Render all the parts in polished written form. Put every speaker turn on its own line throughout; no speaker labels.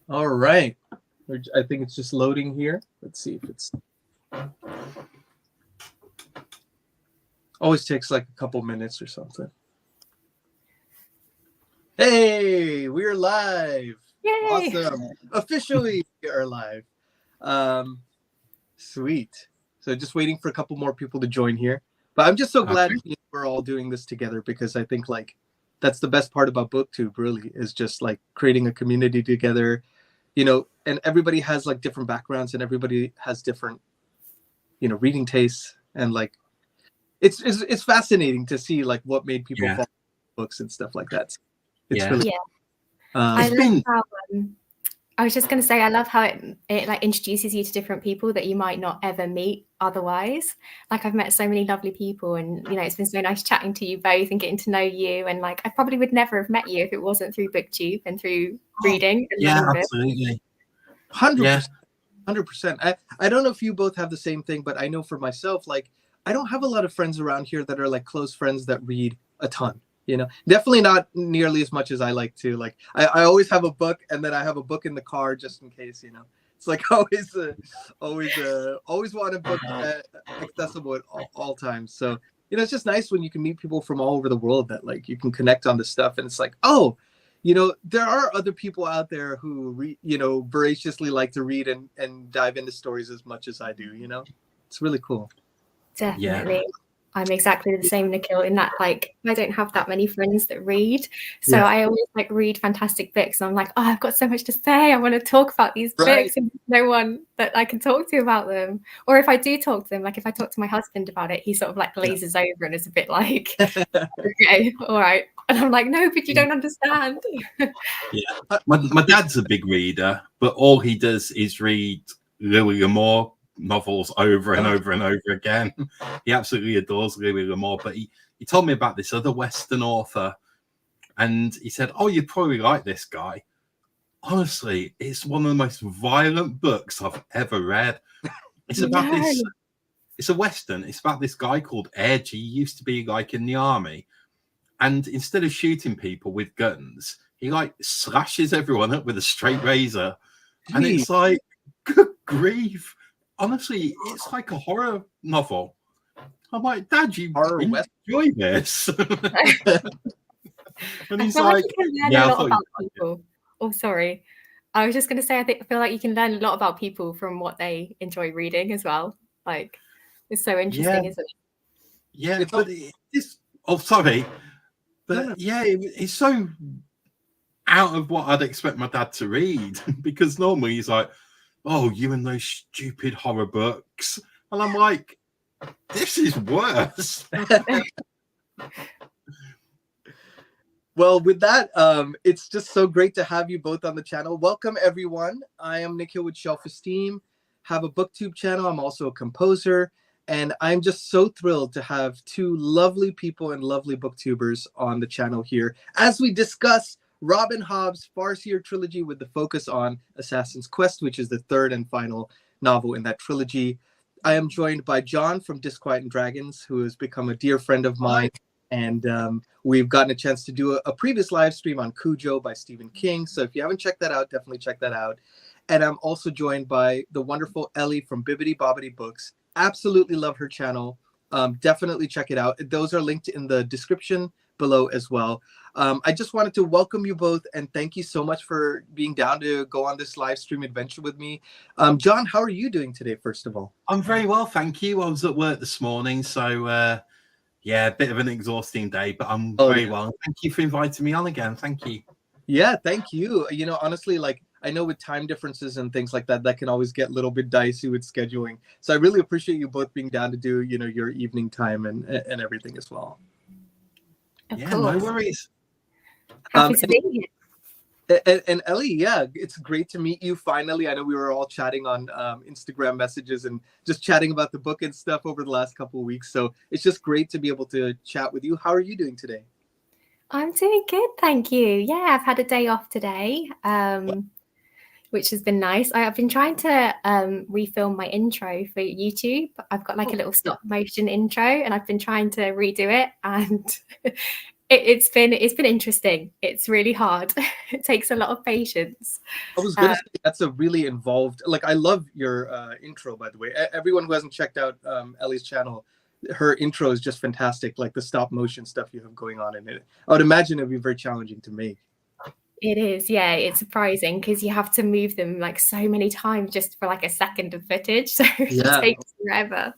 All right. I think it's just loading here. Let's see if it's... Always takes like a couple minutes or something. Hey, we're live.
Yay!
Awesome. Officially, we are live. Sweet. So just waiting for a couple more people to join here. But I'm just so glad we're all doing this together, because I think like that's the best part about Booktube, really, is just like creating a community together, you know, and everybody has like different backgrounds and everybody has different, you know, reading tastes, and like it's fascinating to see like what made people follow books and stuff like that. It's really
I was just going to say, I love how it like introduces you to different people that you might not ever meet otherwise. Like I've met so many lovely people, and you know, it's been so nice chatting to you both and getting to know you. And like I probably would never have met you if it wasn't through Booktube and through reading.
Yeah, absolutely.
100%. I don't know if you both have the same thing, but I know for myself, like I don't have a lot of friends around here that are like close friends that read a ton. You know, definitely not nearly as much as I like to. Like, I always have a book, and then I have a book in the car just in case. You know, it's like always want a book accessible at all times. So you know, it's just nice when you can meet people from all over the world that like you can connect on this stuff, and it's like, oh, you know, there are other people out there who you know, voraciously like to read and dive into stories as much as I do. You know, it's really cool.
Definitely. Yeah. I'm exactly the same, Nikhil, in that like I don't have that many friends that read, so I always like read fantastic books, and I'm like, oh, I've got so much to say, I want to talk about these books, and no one that I can talk to about them. Or if I do talk to them, like if I talk to my husband about it, he sort of like glazes over and is a bit like, okay, all right, and I'm like, no, but you don't understand.
My dad's a big reader, but all he does is read Lily Lamore novels over and over and over again. He absolutely adores Lily Lamore, but he told me about this other Western author, and he said, oh, you'd probably like this guy. Honestly, it's one of the most violent books I've ever read. It's about this, it's a Western, it's about this guy called Edge. He used to be like in the army, and instead of shooting people with guns, he like slashes everyone up with a straight razor. And it's like, good grief. Honestly, it's like a horror novel. I'm like, Dad, you enjoy this? And he's like,
yeah, I thought about people. Oh, sorry. I was just going to say, I feel like you can learn a lot about people from what they enjoy reading as well. Like, it's so interesting, isn't it?
Yeah, but sorry. But it's so out of what I'd expect my dad to read, because normally he's like, oh, you and those stupid horror books. And I'm like, this is worse.
Well, with that, it's just so great to have you both on the channel. Welcome, everyone. I am Nikhil with Shelf-Esteem, have a Booktube channel. I'm also a composer, and I'm just so thrilled to have two lovely people and lovely booktubers on the channel here as we discuss Robin Hobb's Farseer Trilogy, with the focus on Assassin's Quest, which is the third and final novel in that trilogy. I am joined by John from Disquiet and Dragons, who has become a dear friend of mine, and we've gotten a chance to do a previous live stream on Cujo by Stephen King, so if you haven't checked that out, definitely check that out. And I'm also joined by the wonderful Ellie from Bibbidi Bobbidi Books. Absolutely love her channel. Definitely check it out. Those are linked in the description below as well. I just wanted to welcome you both and thank you so much for being down to go on this live stream adventure with me. John, how are you doing today, first of all?
I'm very well, thank you. I was at work this morning, so yeah, a bit of an exhausting day, but I'm very well. Thank you for inviting me on again. Thank you.
Yeah, thank you. You know, honestly, like I know with time differences and things like that, that can always get a little bit dicey with scheduling. So I really appreciate you both being down to do, you know, your evening time and everything as well.
Yeah,
no worries.
Happy to be
here. And Ellie, yeah, it's great to meet you finally. I know we were all chatting on Instagram messages and just chatting about the book and stuff over the last couple of weeks. So it's just great to be able to chat with you. How are you doing today?
I'm doing good, thank you. Yeah, I've had a day off today, which has been nice. I've been trying to refilm my intro for YouTube. I've got like a little stop motion intro, and I've been trying to redo it, and It's been interesting. It's really hard. It takes a lot of patience.
I was gonna say that's a really involved. Like, I love your intro, by the way. Everyone who hasn't checked out Ellie's channel, her intro is just fantastic. Like the stop motion stuff you have going on in it. I would imagine it'd be very challenging to make.
It is, yeah. It's surprising because you have to move them like so many times just for like a second of footage, so it takes forever.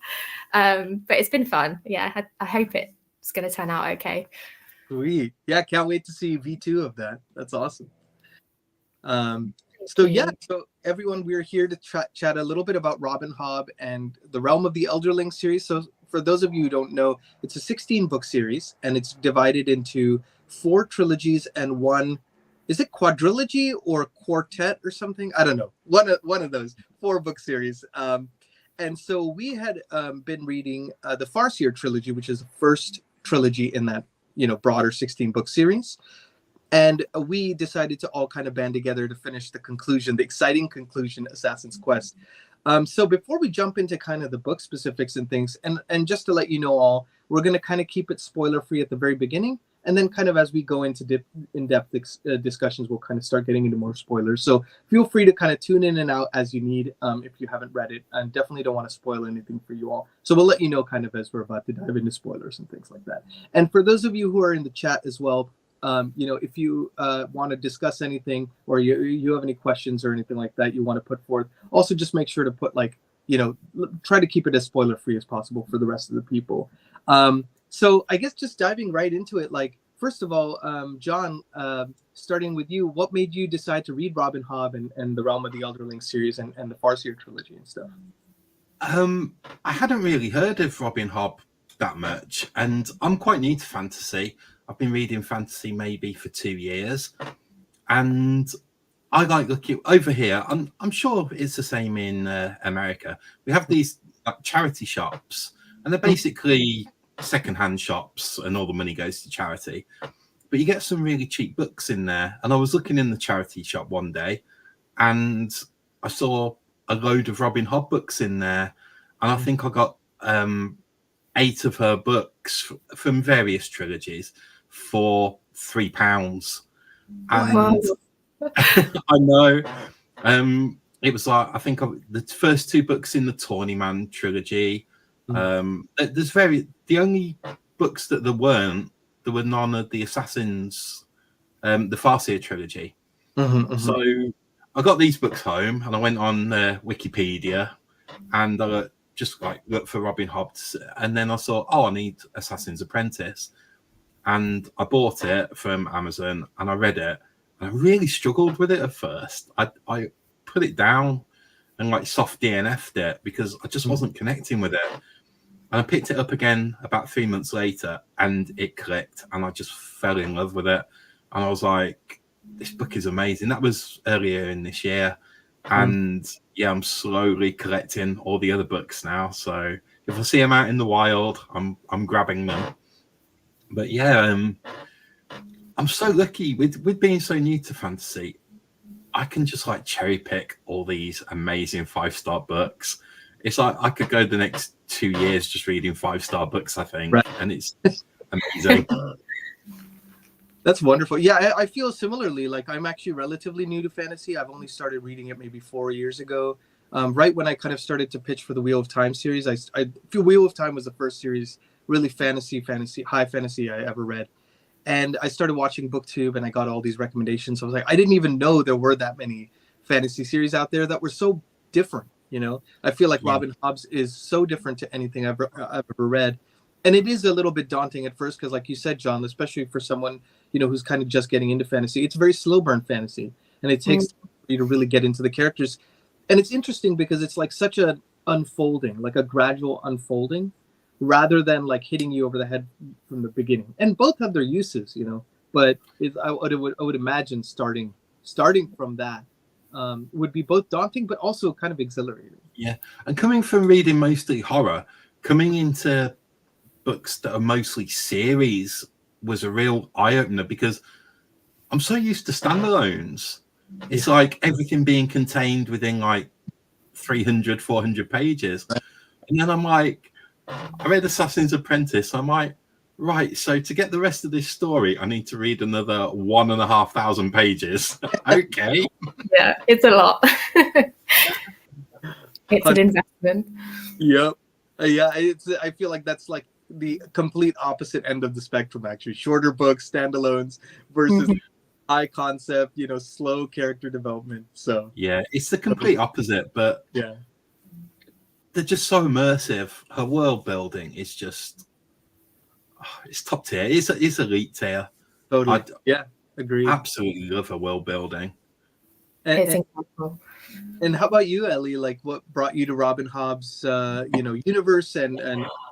But it's been fun. Yeah, I hope it's going to turn out okay.
Sweet. Yeah, can't wait to see V2 of that. That's awesome. So everyone, we're here to chat a little bit about Robin Hobb and the Realm of the Elderling series. So for those of you who don't know, it's a 16-book series, and it's divided into 4 trilogies and 1. Is it quadrilogy or quartet or something? I don't know. One of those 4-book series. And so we had been reading the Farseer Trilogy, which is the first trilogy in that broader 16-book series. And we decided to all kind of band together to finish the conclusion, the exciting conclusion, Assassin's Quest. So before we jump into kind of the book specifics and things, and just to let you know all, we're going to kind of keep it spoiler-free at the very beginning. And then kind of as we go into in-depth discussions, we'll kind of start getting into more spoilers. So feel free to kind of tune in and out as you need if you haven't read it. And definitely don't want to spoil anything for you all. So we'll let you know kind of as we're about to dive into spoilers and things like that. And for those of you who are in the chat as well, if you want to discuss anything or you have any questions or anything like that you want to put forth, also just make sure to put try to keep it as spoiler-free as possible for the rest of the people. So I guess just diving right into it, like, first of all, John, starting with you, what made you decide to read Robin Hobb and the Realm of the Elderling series and the Farseer Trilogy and stuff?
I hadn't really heard of Robin Hobb that much, and I'm quite new to fantasy. I've been reading fantasy maybe for 2 years, and I like looking over here. I'm sure it's the same in America. We have these charity shops, and they're basically secondhand shops, and all the money goes to charity. But you get some really cheap books in there. And I was looking in the charity shop one day, and I saw a load of Robin Hobb books in there, and I think I got 8 of her books from various trilogies for £3. And I know it was like, I think the first 2 books in the Tourneyman trilogy. The only books that there were none of the Assassins, the Farseer Trilogy. So I got these books home, and I went on Wikipedia, and I just looked for Robin Hobb, and then I saw, I need Assassin's Apprentice, and I bought it from Amazon, and I read it, and I really struggled with it at first. I put it down and soft DNF'd it because I just wasn't connecting with it. And I picked it up again about 3 months later, and it clicked, and I just fell in love with it. And I was like, this book is amazing. That was earlier in this year. And I'm slowly collecting all the other books now. So if I see them out in the wild, I'm grabbing them. But I'm so lucky with being so new to fantasy. I can just cherry pick all these amazing 5-star books. It's like I could go the next 2 years just reading 5-star books, I think. Right. And it's amazing.
That's wonderful. Yeah, I feel similarly. I'm actually relatively new to fantasy. I've only started reading it maybe 4 years ago. Right when I kind of started to pitch for the Wheel of Time series. I feel Wheel of Time was the first series, really fantasy, high fantasy I ever read. And I started watching Booktube, and I got all these recommendations. So I was like, I didn't even know there were that many fantasy series out there that were so different. I feel like Robin Hobb's is so different to anything I've ever read. And it is a little bit daunting at first because, like you said, John, especially for someone, who's kind of just getting into fantasy, it's very slow burn fantasy. And it takes time for you to really get into the characters. And it's interesting because it's such a unfolding, a gradual unfolding, rather than hitting you over the head from the beginning. And both have their uses, but I would imagine starting from that would be both daunting but also kind of exhilarating.
Yeah, and coming from reading mostly horror, coming into books that are mostly series was a real eye-opener because I'm so used to standalones. It's everything being contained within 300, 400 pages. And then I'm I read Assassin's Apprentice. I'm Right, so to get the rest of this story, I need to read another 1,500 pages. Okay.
Yeah, it's a lot. It's an investment.
Yep. Yeah, I feel like that's like the complete opposite end of the spectrum, actually. Shorter books, standalones versus high concept, slow character development. So
yeah, it's the complete opposite, but
yeah,
they're just so immersive. Her world building is just it's top tier. It's elite tier.
totally. Yeah, agreed.
Absolutely love her world building.
It's incredible.
And how about you, Ellie? Like, what brought you to Robin Hobb's, universe, and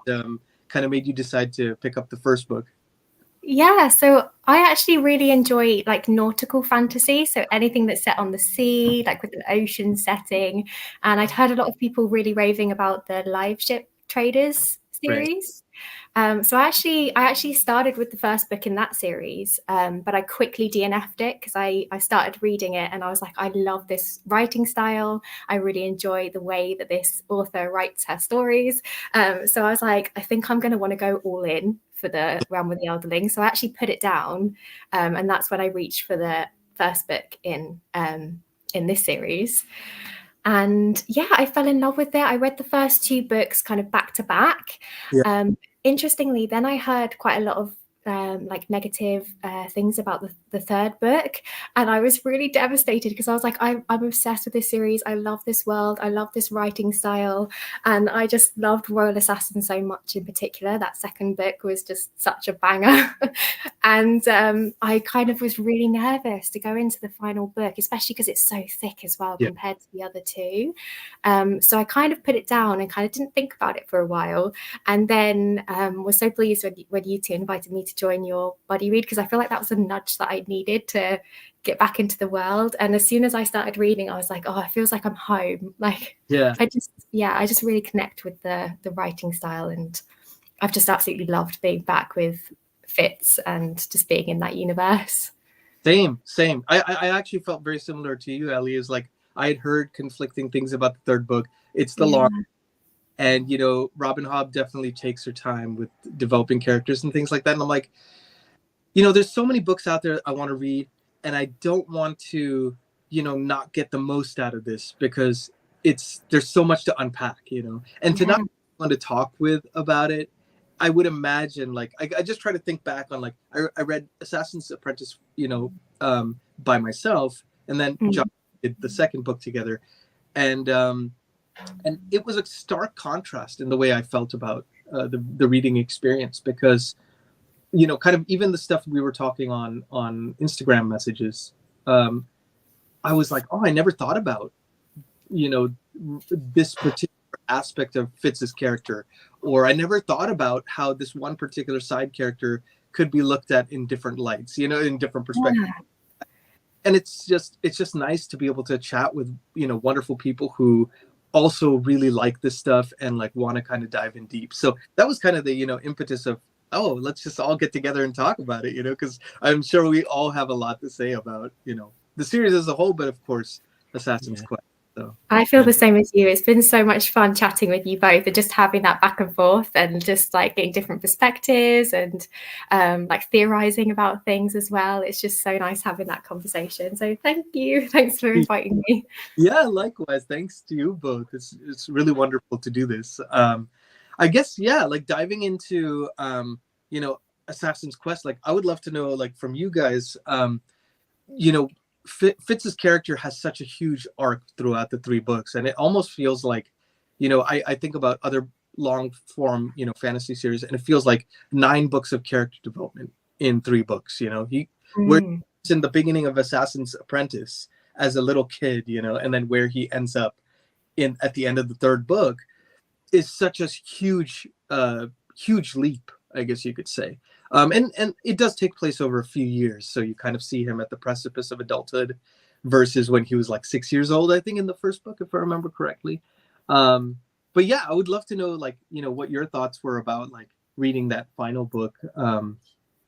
kind of made you decide to pick up the first book?
Yeah, so I actually really enjoy like nautical fantasy. So anything that's set on the sea, like with an ocean setting. And I'd heard a lot of people really raving about the Live Ship Traders series. So I actually started with the first book in that series, but I quickly DNF'd it because I started reading it and I was like, I love this writing style. I really enjoy the way that this author writes her stories. So I was like, I think I'm going to want to go all in for the Realm of the Elderling. So I actually put it down, and that's when I reached for the first book in this series. And yeah, I fell in love with it. I read the first two books kind of back to back.
Yeah.
Interestingly, then I heard quite a lot of like negative things about the third book, and I was really devastated because I was like, I'm obsessed with this series. I love this world. I love this writing style, and I just loved Royal Assassin so much. In particular, that second book was just such a banger, and I kind of was really nervous to go into the final book, especially because it's so thick as well compared to the other two. So I kind of put it down and kind of didn't think about it for a while, and then was so pleased when you two invited me to join your buddy read, because I feel like that was a nudge that I needed to get back into the world. And as soon as I started reading, I was like, oh, it feels like I'm home. Like, I just really connect with the writing style, and I've just absolutely loved being back with Fitz and just being in that universe.
Same. I actually felt very similar to you, Ellie. Is like I had heard conflicting things about the third book. It's the long. And, Robin Hobb definitely takes her time with developing characters and things like that. And I'm like, there's so many books out there I want to read, and I don't want to, not get the most out of this because there's so much to unpack, and to not want to talk with about it. I would imagine, like, I just try to think back on, like, I read Assassin's Apprentice, by myself, and then John did the second book together. And it was a stark contrast in the way I felt about the reading experience, because, kind of even the stuff we were talking on Instagram messages, I was like, oh, I never thought about, this particular aspect of Fitz's character, or I never thought about how this one particular side character could be looked at in different lights, in different perspectives. Yeah. And it's just nice to be able to chat with, wonderful people who also really like this stuff and like want to kind of dive in deep. So that was kind of the impetus of, oh, let's just all get together and talk about it, because I'm sure we all have a lot to say about the series as a whole, but of course Assassin's Quest. So
I feel the same as you. It's been so much fun chatting with you both and just having that back and forth and just like getting different perspectives and like theorizing about things as well. It's just so nice having that conversation. So thank you. Thanks for inviting me.
Yeah, likewise. Thanks to you both. It's really wonderful to do this. I guess, like diving into, Assassin's Quest, like I would love to know, like from you guys, Fitz's character has such a huge arc throughout the three books, and it almost feels like, I think about other long form, fantasy series, and it feels like 9 books of character development in 3 books. Where it's in the beginning of Assassin's Apprentice as a little kid, and then where he ends up at the end of the third book is such a huge leap, I guess you could say. And it does take place over a few years, so you kind of see him at the precipice of adulthood versus when he was like 6 years old, I think, in the first book, if I remember correctly. But yeah, I would love to know, like, what your thoughts were about like reading that final book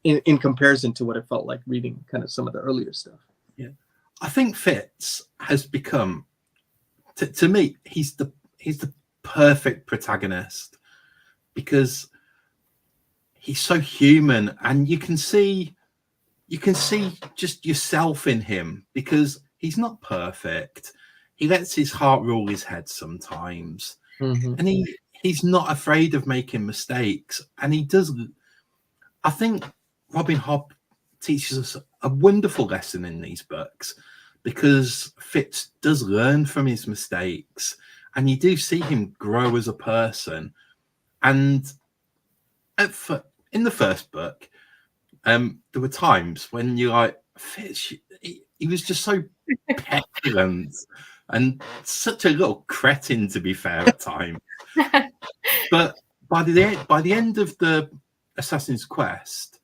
in comparison to what it felt like reading kind of some of the earlier stuff.
Yeah, I think Fitz has become, to me, he's the perfect protagonist, because he's so human, and you can see just yourself in him, because he's not perfect. He lets his heart rule his head sometimes, and he's not afraid of making mistakes, and he does. I think Robin Hobb teaches us a wonderful lesson in these books, because Fitz does learn from his mistakes, and you do see him grow as a person. And in the first book, there were times when you're like, Fitz, he was just so petulant and such a little cretin, to be fair, at times. But by the end of the Assassin's Quest,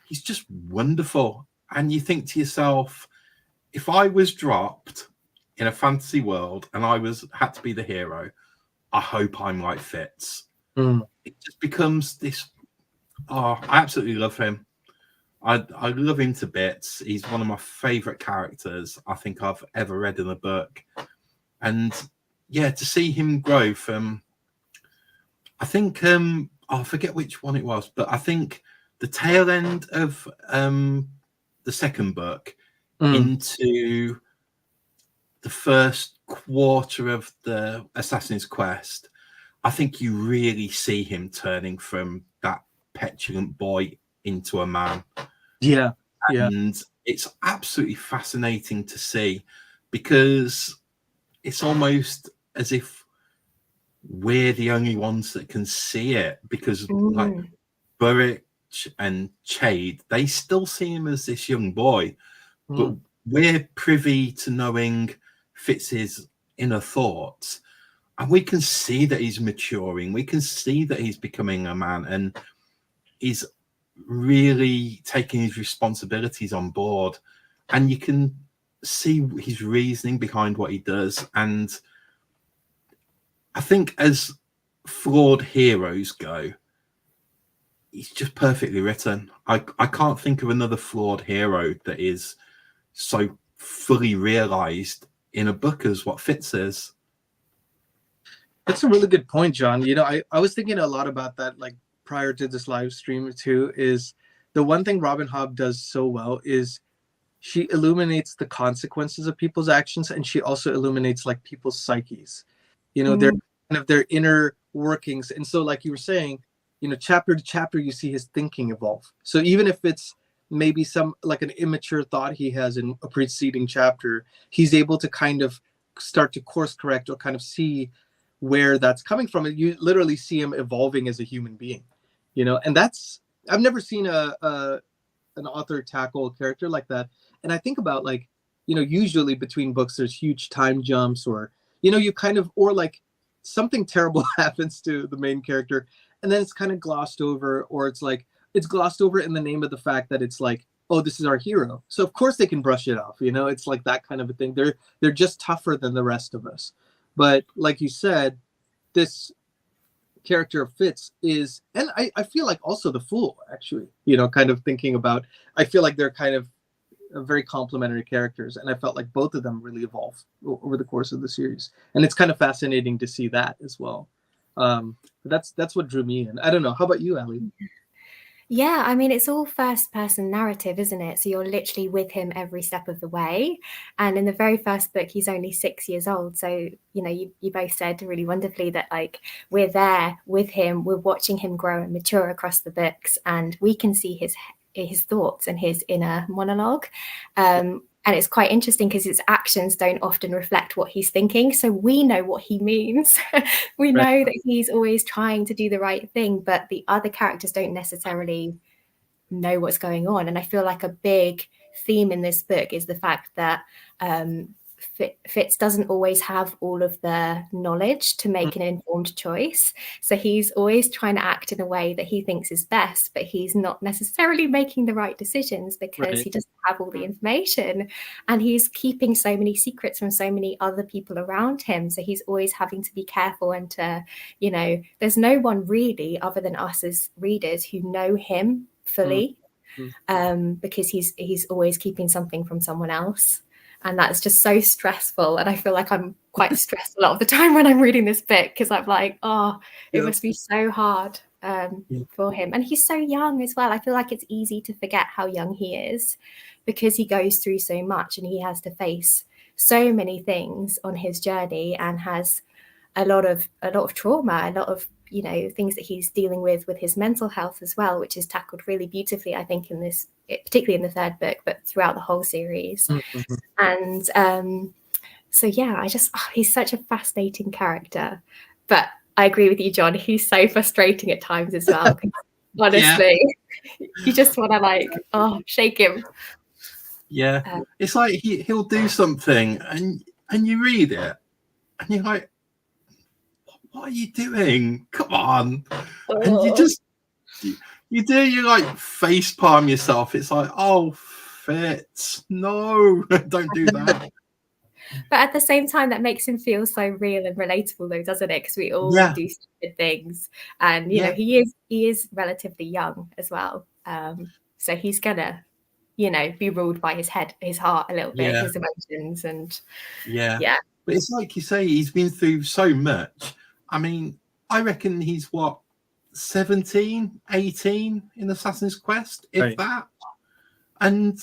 he's just wonderful. And you think to yourself, if I was dropped in a fantasy world and I had to be the hero, I hope I'm like Fitz. It just becomes this. Oh, I absolutely love him. I love him to bits. He's one of my favorite characters I think I've ever read in a book. And yeah, to see him grow from, I think, I forget which one it was, but I think the tail end of the second book into the first quarter of the Assassin's Quest, I think you really see him turning from that petulant boy into a man. And it's absolutely fascinating to see, because it's almost as if we're the only ones that can see it, because like Burrich and Chade, they still see him as this young boy, but we're privy to knowing Fitz's inner thoughts, and we can see that he's maturing. We can see that he's becoming a man, and he's really taking his responsibilities on board, and you can see his reasoning behind what he does. And I think as flawed heroes go, he's just perfectly written. I can't think of another flawed hero that is so fully realized in a book as what Fitz is.
That's a really good point, John. You know, I was thinking a lot about that, like prior to this live stream too, is the one thing Robin Hobb does so well is she illuminates the consequences of people's actions, and she also illuminates like people's psyches, you know, their kind of their inner workings. And so, like you were saying, you know, chapter to chapter, you see his thinking evolve. So even if it's maybe some like an immature thought he has in a preceding chapter, he's able to kind of start to course correct or kind of see where that's coming from. And you literally see him evolving as a human being, you know. And that's, I've never seen an author tackle a character like that. And I think about, like, you know, usually between books there's huge time jumps, or, you know, you kind of, or like something terrible happens to the main character and then it's kind of glossed over, or it's like it's glossed over in the name of the fact that it's like, oh, this is our hero, so of course they can brush it off, you know. It's like that kind of a thing. They're just tougher than the rest of us. But like you said, this character of Fitz is, and I feel like also the Fool, actually, you know, kind of thinking about, I feel like they're kind of very complementary characters, and I felt like both of them really evolve over the course of the series, and it's kind of fascinating to see that as well. That's what drew me in. I don't know, how about you, Ellie?
Yeah, I mean, it's all first person narrative, isn't it? So you're literally with him every step of the way. And in the very first book, he's only 6 years old. So, you know, you both said really wonderfully that, like, we're there with him, we're watching him grow and mature across the books, and we can see his thoughts and his inner monologue. And it's quite interesting because his actions don't often reflect what he's thinking. So we know what he means. We know that he's always trying to do the right thing, but the other characters don't necessarily know what's going on. And I feel like a big theme in this book is the fact that Fitz doesn't always have all of the knowledge to make an informed choice. So he's always trying to act in a way that he thinks is best, but he's not necessarily making the right decisions because he doesn't have all the information, and he's keeping so many secrets from so many other people around him. So he's always having to be careful and to, you know, there's no one really other than us as readers who know him fully, because he's always keeping something from someone else. And that's just so stressful. And I feel like I'm quite stressed a lot of the time when I'm reading this book, because I'm like, oh, it must be so hard. for him. And he's so young as well. I feel like it's easy to forget how young he is because he goes through so much and he has to face so many things on his journey and has a lot of trauma, a lot of, you know, things that he's dealing with his mental health as well, which is tackled really beautifully, I think, in this, particularly in the third book, but throughout the whole series. And so yeah, he's such a fascinating character. But I agree with you, John. He's so frustrating at times as well. Honestly, you just want to shake him.
Yeah, it's like he'll do something, and you read it, and you're like, "What are you doing? Come on!" And you like face palm yourself. It's like, "Oh, Fitz, no, don't do that."
But at the same time, that makes him feel so real and relatable, though, doesn't it? Because we all do stupid things, and you know, he is relatively young as well. So he's gonna, you know, be ruled by his heart a little bit, his emotions, and
But it's like you say, he's been through so much. I mean, I reckon he's 17, 18 in Assassin's Quest, if that, and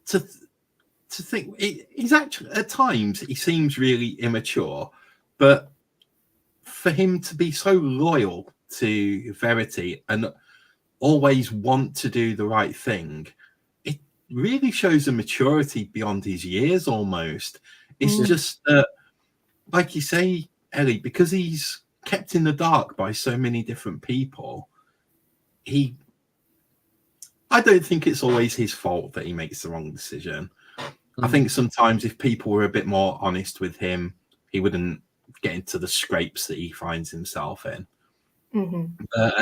to think he's actually, at times he seems really immature, but for him to be so loyal to Verity and always want to do the right thing, it really shows a maturity beyond his years almost. It's just that, like you say, Ellie, because he's kept in the dark by so many different people, I don't think it's always his fault that he makes the wrong decision. I think sometimes if people were a bit more honest with him, he wouldn't get into the scrapes that he finds himself in. But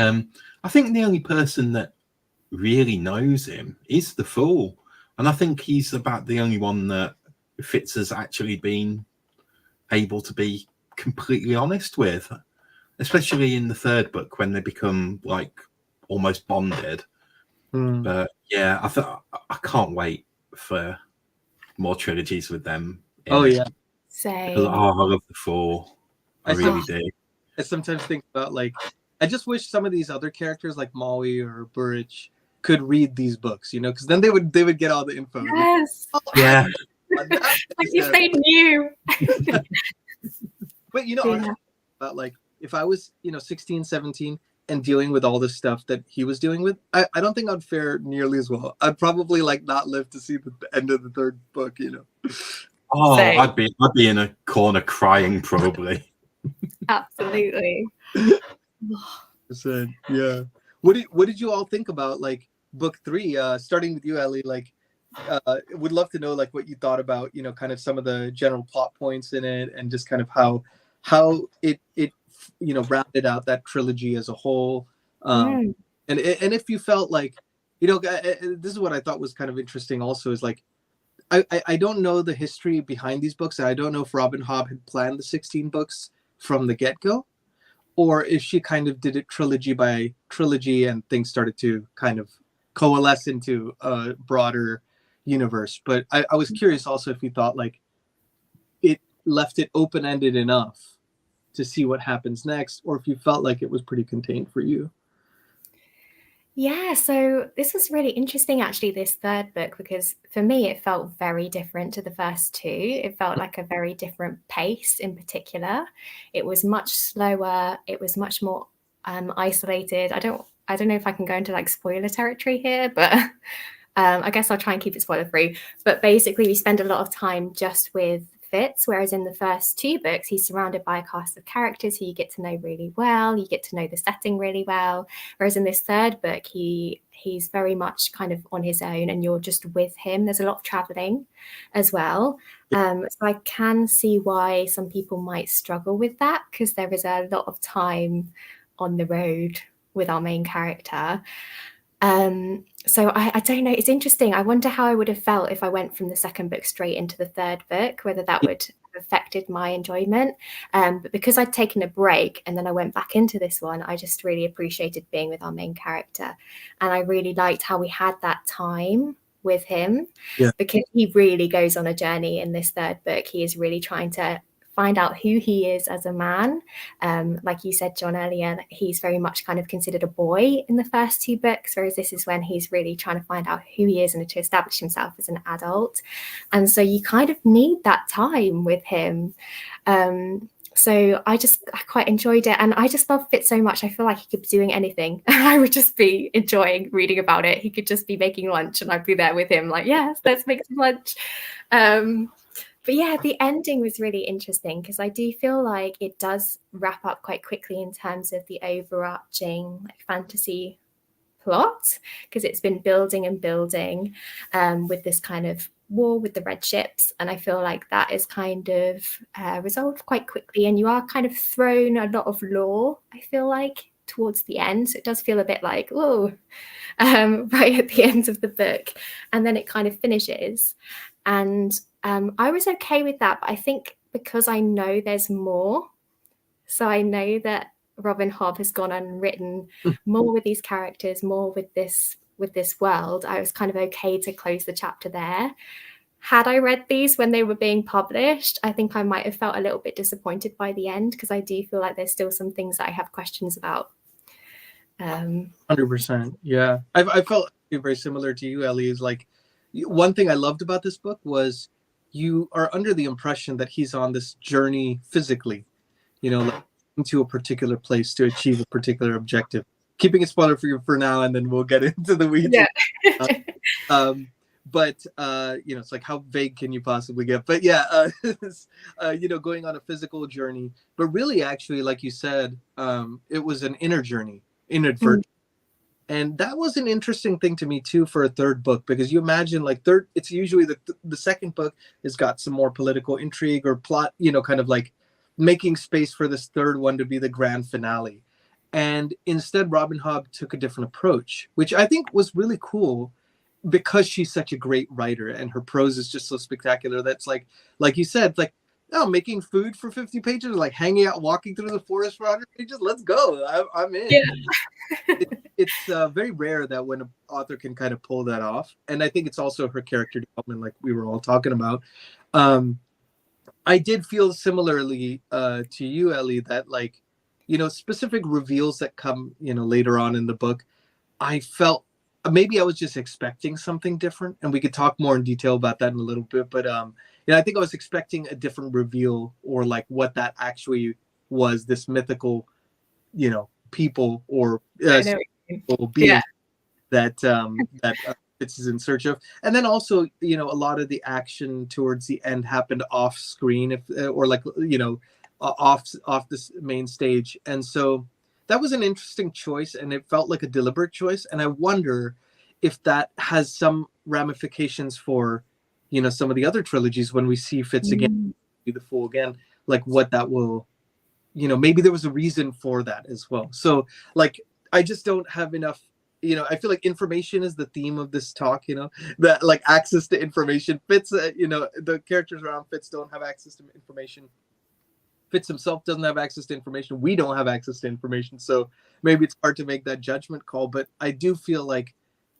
I think the only person that really knows him is the Fool. And I think he's about the only one that Fitz has actually been able to be completely honest with, especially in the third book when they become like almost bonded. But yeah, I can't wait for more trilogies with them.
Same.
I love the Fool. I really do.
I sometimes think about I just wish some of these other characters like Maui or Burrich could read these books, you know, because then they would get all the info.
Yes.
Yeah.
Like if they knew.
But you know, about if I was 16, 17 and dealing with all this stuff that he was dealing with, I don't think I'd fare nearly as well. I'd probably not live to see the end of the third book, you know.
Oh, I'd be in a corner crying probably.
Absolutely.
Yeah. What did you all think about book 3? Starting with you, Ellie. Would love to know what you thought about kind of some of the general plot points in it and just kind of how it rounded out that trilogy as a whole. And if you felt this is what I thought was kind of interesting also is I don't know the history behind these books. I don't know if Robin Hobb had planned the 16 books from the get-go, or if she kind of did it trilogy by trilogy and things started to kind of coalesce into a broader universe. But I was curious also if you thought it left it open-ended enough to see what happens next, or if you felt like it was pretty contained for you.
Yeah, so this was really interesting, actually, this third book, because for me, it felt very different to the first two. It felt like a very different pace in particular. It was much slower. It was much more isolated. I don't know if I can go into spoiler territory here, but I guess I'll try and keep it spoiler free. But basically, we spend a lot of time just with Fitz, whereas in the first two books, he's surrounded by a cast of characters who you get to know really well. You get to know the setting really well. Whereas in this third book, he's very much kind of on his own and you're just with him. There's a lot of traveling as well. So I can see why some people might struggle with that because there is a lot of time on the road with our main character. So I don't know. It's interesting. I wonder how I would have felt if I went from the second book straight into the third book, whether that would have affected my enjoyment. But because I'd taken a break and then I went back into this one, I just really appreciated being with our main character. And I really liked how we had that time with him because he really goes on a journey in this third book. He is really trying to find out who he is as a man. Like you said, John, earlier, he's very much kind of considered a boy in the first 2 books, whereas this is when he's really trying to find out who he is and to establish himself as an adult. And so you kind of need that time with him. So I quite enjoyed it, and I just love Fitz so much. I feel like he could be doing anything and I would just be enjoying reading about it. He could just be making lunch and I'd be there with him like, yes, let's make some lunch. But yeah, the ending was really interesting because I do feel like it does wrap up quite quickly in terms of the overarching like fantasy plot, because it's been building and building with this kind of war with the red ships, and I feel like that is kind of resolved quite quickly, and you are kind of thrown a lot of lore, I feel like, towards the end. So it does feel a bit like, whoa, right at the end of the book, and then it kind of finishes. And I was okay with that, but I think because I know there's more, so I know that Robin Hobb has gone and written more with these characters, more with this world, I was kind of okay to close the chapter there. Had I read these when they were being published, I think I might have felt a little bit disappointed by the end, because I do feel like there's still some things that I have questions about.
100%. Yeah. I felt very similar to you, Ellie. Is like, one thing I loved about this book was you are under the impression that he's on this journey physically, like into a particular place to achieve a particular objective. Keeping it spoiler for you for now, and then we'll get into the weeds.
Yeah.
But it's like, how vague can you possibly get? But yeah, going on a physical journey, but really, actually, like you said, it was an inner journey, inadvertent. And that was an interesting thing to me too for a third book, because you imagine it's usually the second book has got some more political intrigue or plot, kind of like making space for this third one to be the grand finale. And instead, Robin Hobb took a different approach, which I think was really cool, because she's such a great writer and her prose is just so spectacular. That's like you said, like, oh, making food for 50 pages, like hanging out, walking through the forest for 100 pages. Let's go. I'm in. Yeah. It's very rare that when an author can kind of pull that off. And I think it's also her character development, like we were all talking about. I did feel similarly to you, Ellie, that like, specific reveals that come, later on in the book, I felt maybe I was just expecting something different, and we could talk more in detail about that in a little bit. But I think I was expecting a different reveal, or like what that actually was, this mythical, people or beings that Fitz is in search of. And then also, a lot of the action towards the end happened off screen, off this main stage. And so that was an interesting choice, and it felt like a deliberate choice. And I wonder if that has some ramifications for, some of the other trilogies when we see Fitz again, be the Fool again, like what that will, maybe there was a reason for that as well. So like, I just don't have enough, I feel like information is the theme of this talk, that like access to information. Fitz, the characters around Fitz don't have access to information. Fitz himself doesn't have access to information. We don't have access to information. So maybe it's hard to make that judgment call, but I do feel like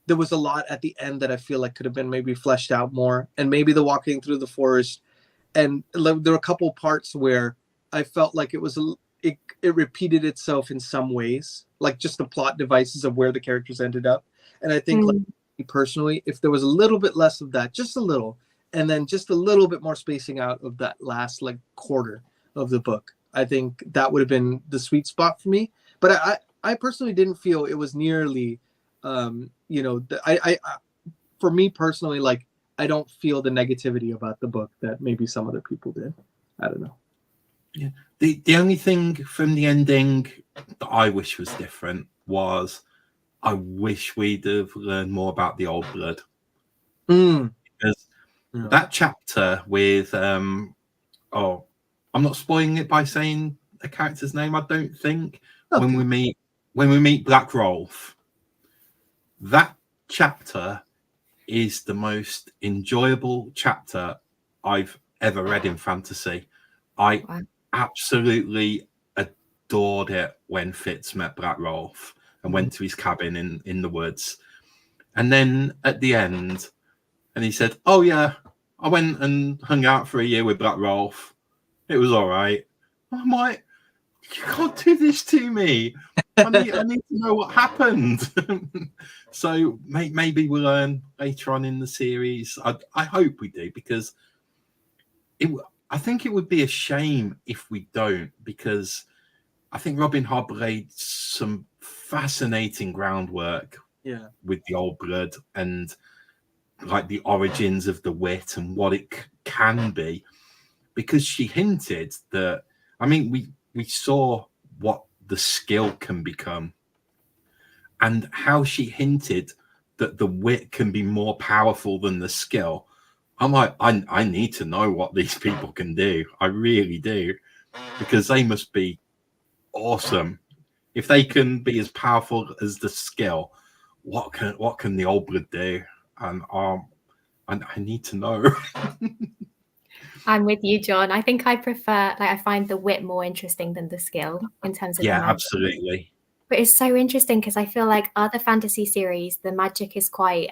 there was a lot at the end that I feel like could have been maybe fleshed out more. And maybe the walking through the forest, and there were a couple parts where I felt like it repeated itself in some ways, like just the plot devices of where the characters ended up. And I think like, personally, if there was a little bit less of that, just a little, and then just a little bit more spacing out of that last like quarter of the book, I think that would have been the sweet spot for me. But I personally didn't feel it was nearly, for me personally, like, I don't feel the negativity about the book that maybe some other people did. I don't know.
Yeah. The only thing from the ending that I wish was different was I wish we'd have learned more about the Old Blood. Because that chapter with I'm not spoiling it by saying a character's name, I don't think. Okay. When we meet Black Rolf, that chapter is the most enjoyable chapter I've ever read in fantasy. I absolutely adored it when Fitz met Black Rolf and went to his cabin in the woods. And then at the end, and he said, oh yeah, I went and hung out for a year with Black Rolf. It was all right. I'm like, you can't do this to me. I need to know what happened. So maybe we'll learn later on in the series. I hope we do, because I think it would be a shame if we don't, because I think Robin Hobb laid some fascinating groundwork with the Old Blood and like the origins of the wit and what it can be, because she hinted that, I mean, we saw what the skill can become and how she hinted that the wit can be more powerful than the skill. I'm like, I need to know what these people can do. I really do, because they must be awesome. If they can be as powerful as the skill, what can the Old Blood do? And I need to know.
I'm with you, John. I think I prefer, like, I find the wit more interesting than the skill in terms of the magic.
Absolutely.
But it's so interesting because I feel like other fantasy series, the magic is quite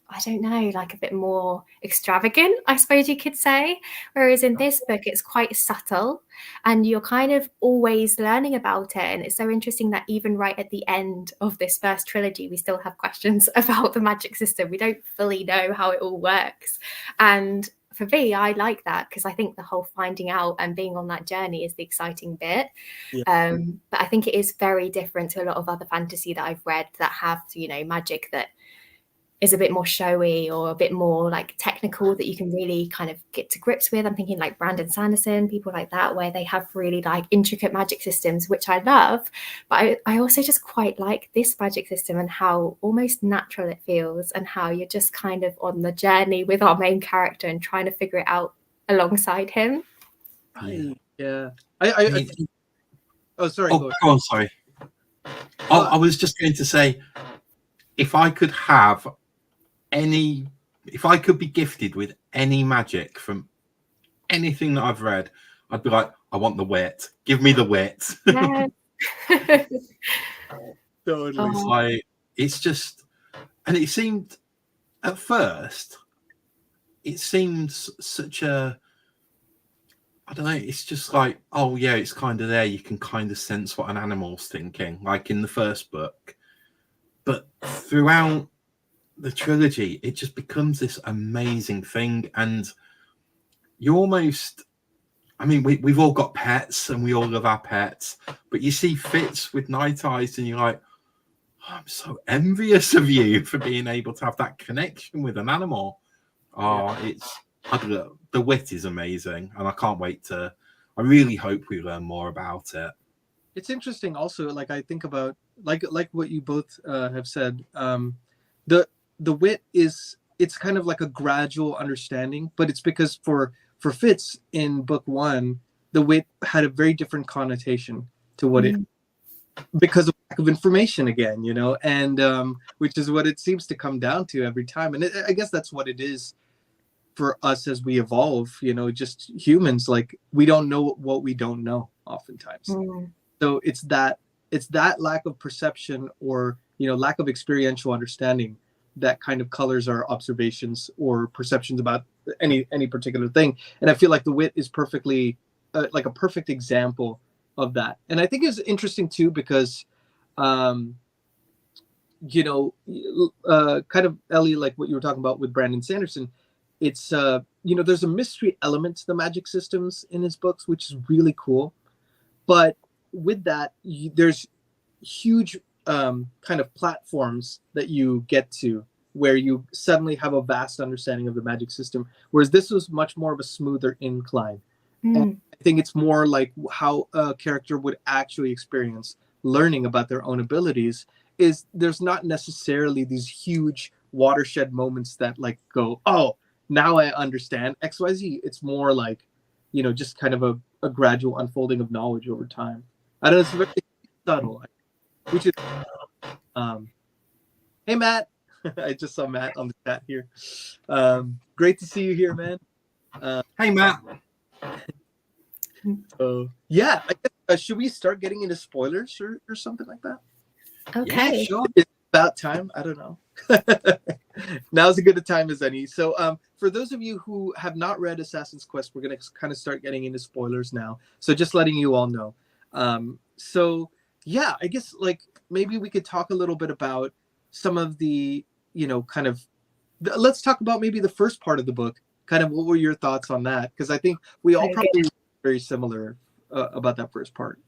I don't know, like a bit more extravagant, I suppose you could say. Whereas in this book, it's quite subtle and you're kind of always learning about it. And it's so interesting that even right at the end of this first trilogy, we still have questions about the magic system. We don't fully know how it all works. And for me, I like that because I think the whole finding out and being on that journey is the exciting bit.
Yeah.
But I think it is very different to a lot of other fantasy that I've read that have, you know, magic that is a bit more showy or a bit more like technical that you can really kind of get to grips with. I'm thinking like Brandon Sanderson, people like that, where they have really like intricate magic systems, which I love. But I also just quite like this magic system and how almost natural it feels and how you're just kind of on the journey with our main character and trying to figure it out alongside him.
Yeah. Sorry.
Oh, go on, sorry. I was just going to say, if I could be gifted with any magic from anything that I've read, I'd be like, I want the wit. Give me the wit.
Yeah.
Totally.
It's just, and it seemed at first, it seemed such a, I don't know, it's just like, oh yeah, it's kind of there. You can kind of sense what an animal's thinking, like in the first book. But throughout the trilogy, it just becomes this amazing thing. And you almost, I mean, we've all got pets and we all love our pets, but you see Fitz with Night Eyes and you're like, oh, I'm so envious of you for being able to have that connection with an animal. The wit is amazing, and I can't wait to, I really hope we learn more about it.
It's interesting also, like I think about like what you both have said, the wit it's kind of like a gradual understanding, but it's because for Fitz in book one, the wit had a very different connotation to what it, because of lack of information again, you know, and which is what it seems to come down to every time. And I guess that's what it is for us as we evolve, you know, just humans, like we don't know what we don't know oftentimes. So it's that lack of perception or, you know, lack of experiential understanding that kind of colors our observations or perceptions about any particular thing. And I feel like the wit is perfectly like a perfect example of that. And I think it's interesting too because you know, kind of Ellie, like what you were talking about with Brandon Sanderson, it's you know, there's a mystery element to the magic systems in his books, which is really cool. But with that, there's huge kind of platforms that you get to where you suddenly have a vast understanding of the magic system, whereas this was much more of a smoother incline. And I think it's more like how a character would actually experience learning about their own abilities. Is there's not necessarily these huge watershed moments that like go, oh, now I understand XYZ. It's more like, you know, just kind of a gradual unfolding of knowledge over time. I don't know, it's very subtle, which is hey Matt. I just saw Matt on the chat here. Great to see you here, man.
Hey Matt.
So yeah, I guess, should we start getting into spoilers or something like that?
Okay.
Yeah, sure.
It's about time. I don't know. Now's as good a time as any. So for those of you who have not read Assassin's Quest, we're going to kind of start getting into spoilers now. So just letting you all know. So yeah, I guess like maybe we could talk a little bit about some of the, kind of, let's talk about maybe the first part of the book. Kind of what were your thoughts on that? Because I think we all probably very similar about that first part.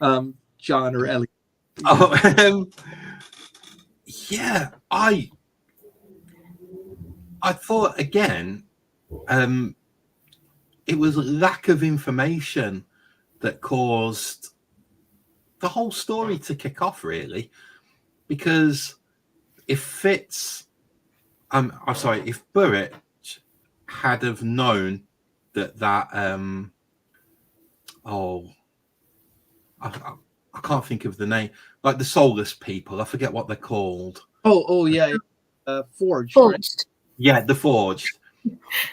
John or Ellie?
Yeah, I thought again, it was lack of information that caused the whole story to kick off, really, because if Burrich had have known that I can't think of the name, like the soulless people, I forget what they're called.
Oh yeah, Forged.
Forged.
Right?
Yeah, the Forged.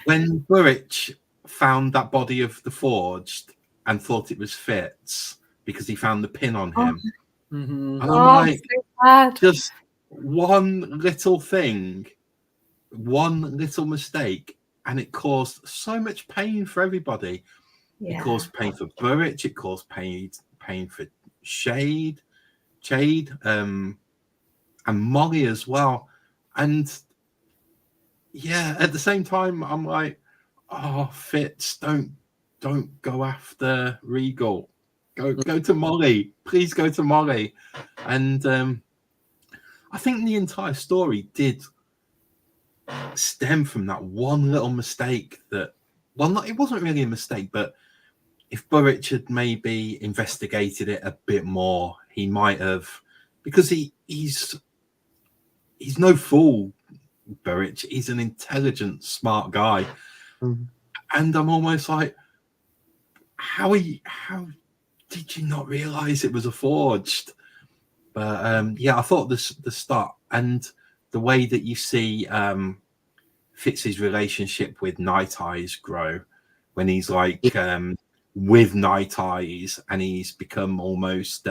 When Burrich found that body of the Forged and thought it was Fitz because he found the pin on him, and I'm like,
so sad.
Just one little thing, one little mistake, and it caused so much pain for everybody. It caused pain for Burrich, it caused pain for Chade, and Molly as well. And yeah, at the same time, I'm like, oh, Fitz, don't go after Regal. Go to Molly. Please go to Molly. And I think the entire story did stem from that one little mistake that, well, it wasn't really a mistake, but if Burrich had maybe investigated it a bit more, he might have, because he's no fool, Burrich. He's an intelligent, smart guy. Mm-hmm. And I'm almost like, how did you not realize it was a forged? But yeah, I thought the start and the way that you see Fitz's relationship with Night Eyes grow when he's like with Night Eyes, and he's become almost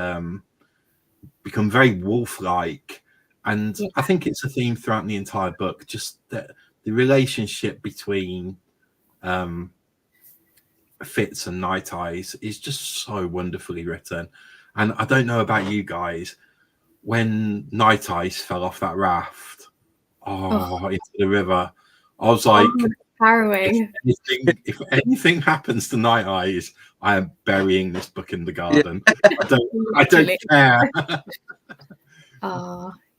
become very wolf-like. And I think it's a theme throughout the entire book, just that the relationship between Fitz and Night Eyes is just so wonderfully written. And I don't know about you guys, when Night Eyes fell off that raft into the river, I was like,
harrowing.
If anything happens to Night Eyes, I am burying this book in the garden. I don't care.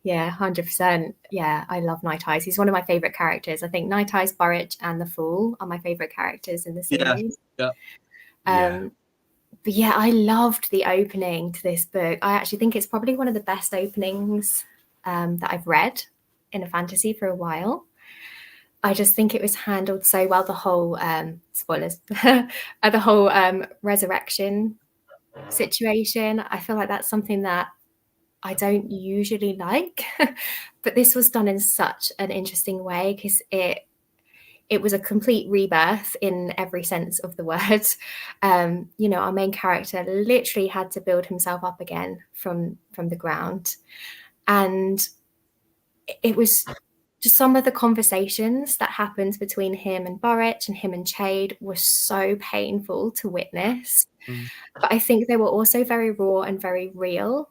Yeah, 100%. Yeah, I love Night Eyes. He's one of my favorite characters. I think Night Eyes, Burrich, and the Fool are my favorite characters in the series. But yeah, I loved the opening to this book. I actually think it's probably one of the best openings that I've read in a fantasy for a while. I just think it was handled so well. The whole spoilers, the whole resurrection situation. I feel like that's something that I don't usually like, but this was done in such an interesting way because it was a complete rebirth in every sense of the word. Our main character literally had to build himself up again from the ground, and it was just some of the conversations that happened between him and Burrich and him and Chade were so painful to witness. But I think they were also very raw and very real.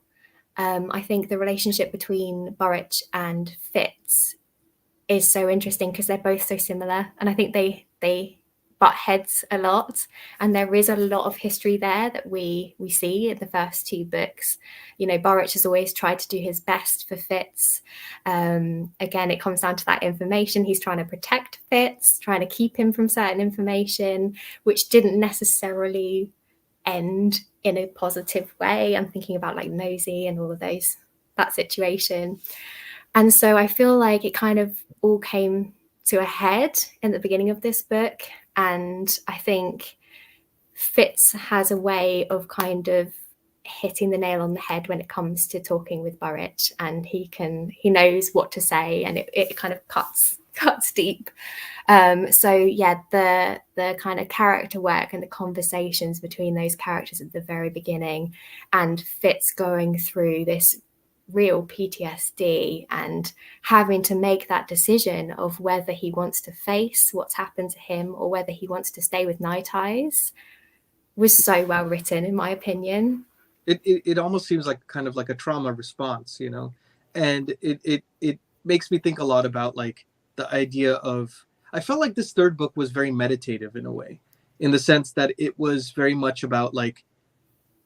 I think the relationship between Burrich and Fitz is so interesting because they're both so similar, and I think they butt heads a lot, and there is a lot of history there that we see in the first two books. Burrich has always tried to do his best for Fitz. Again, it comes down to that information. He's trying to protect Fitz, trying to keep him from certain information, which didn't necessarily end in a positive way. I'm thinking about like Nosy and all of that situation. And so I feel like it kind of all came to a head in the beginning of this book. And I think Fitz has a way of kind of hitting the nail on the head when it comes to talking with Burrich, and he knows what to say, and it kind of cuts deep. So yeah, the kind of character work and the conversations between those characters at the very beginning, and Fitz going through this real PTSD, and having to make that decision of whether he wants to face what's happened to him or whether he wants to stay with Night Eyes was so well written, in my opinion.
It almost seems like kind of like a trauma response, you know, and it makes me think a lot about like the idea of, I felt like this third book was very meditative in a way, in the sense that it was very much about like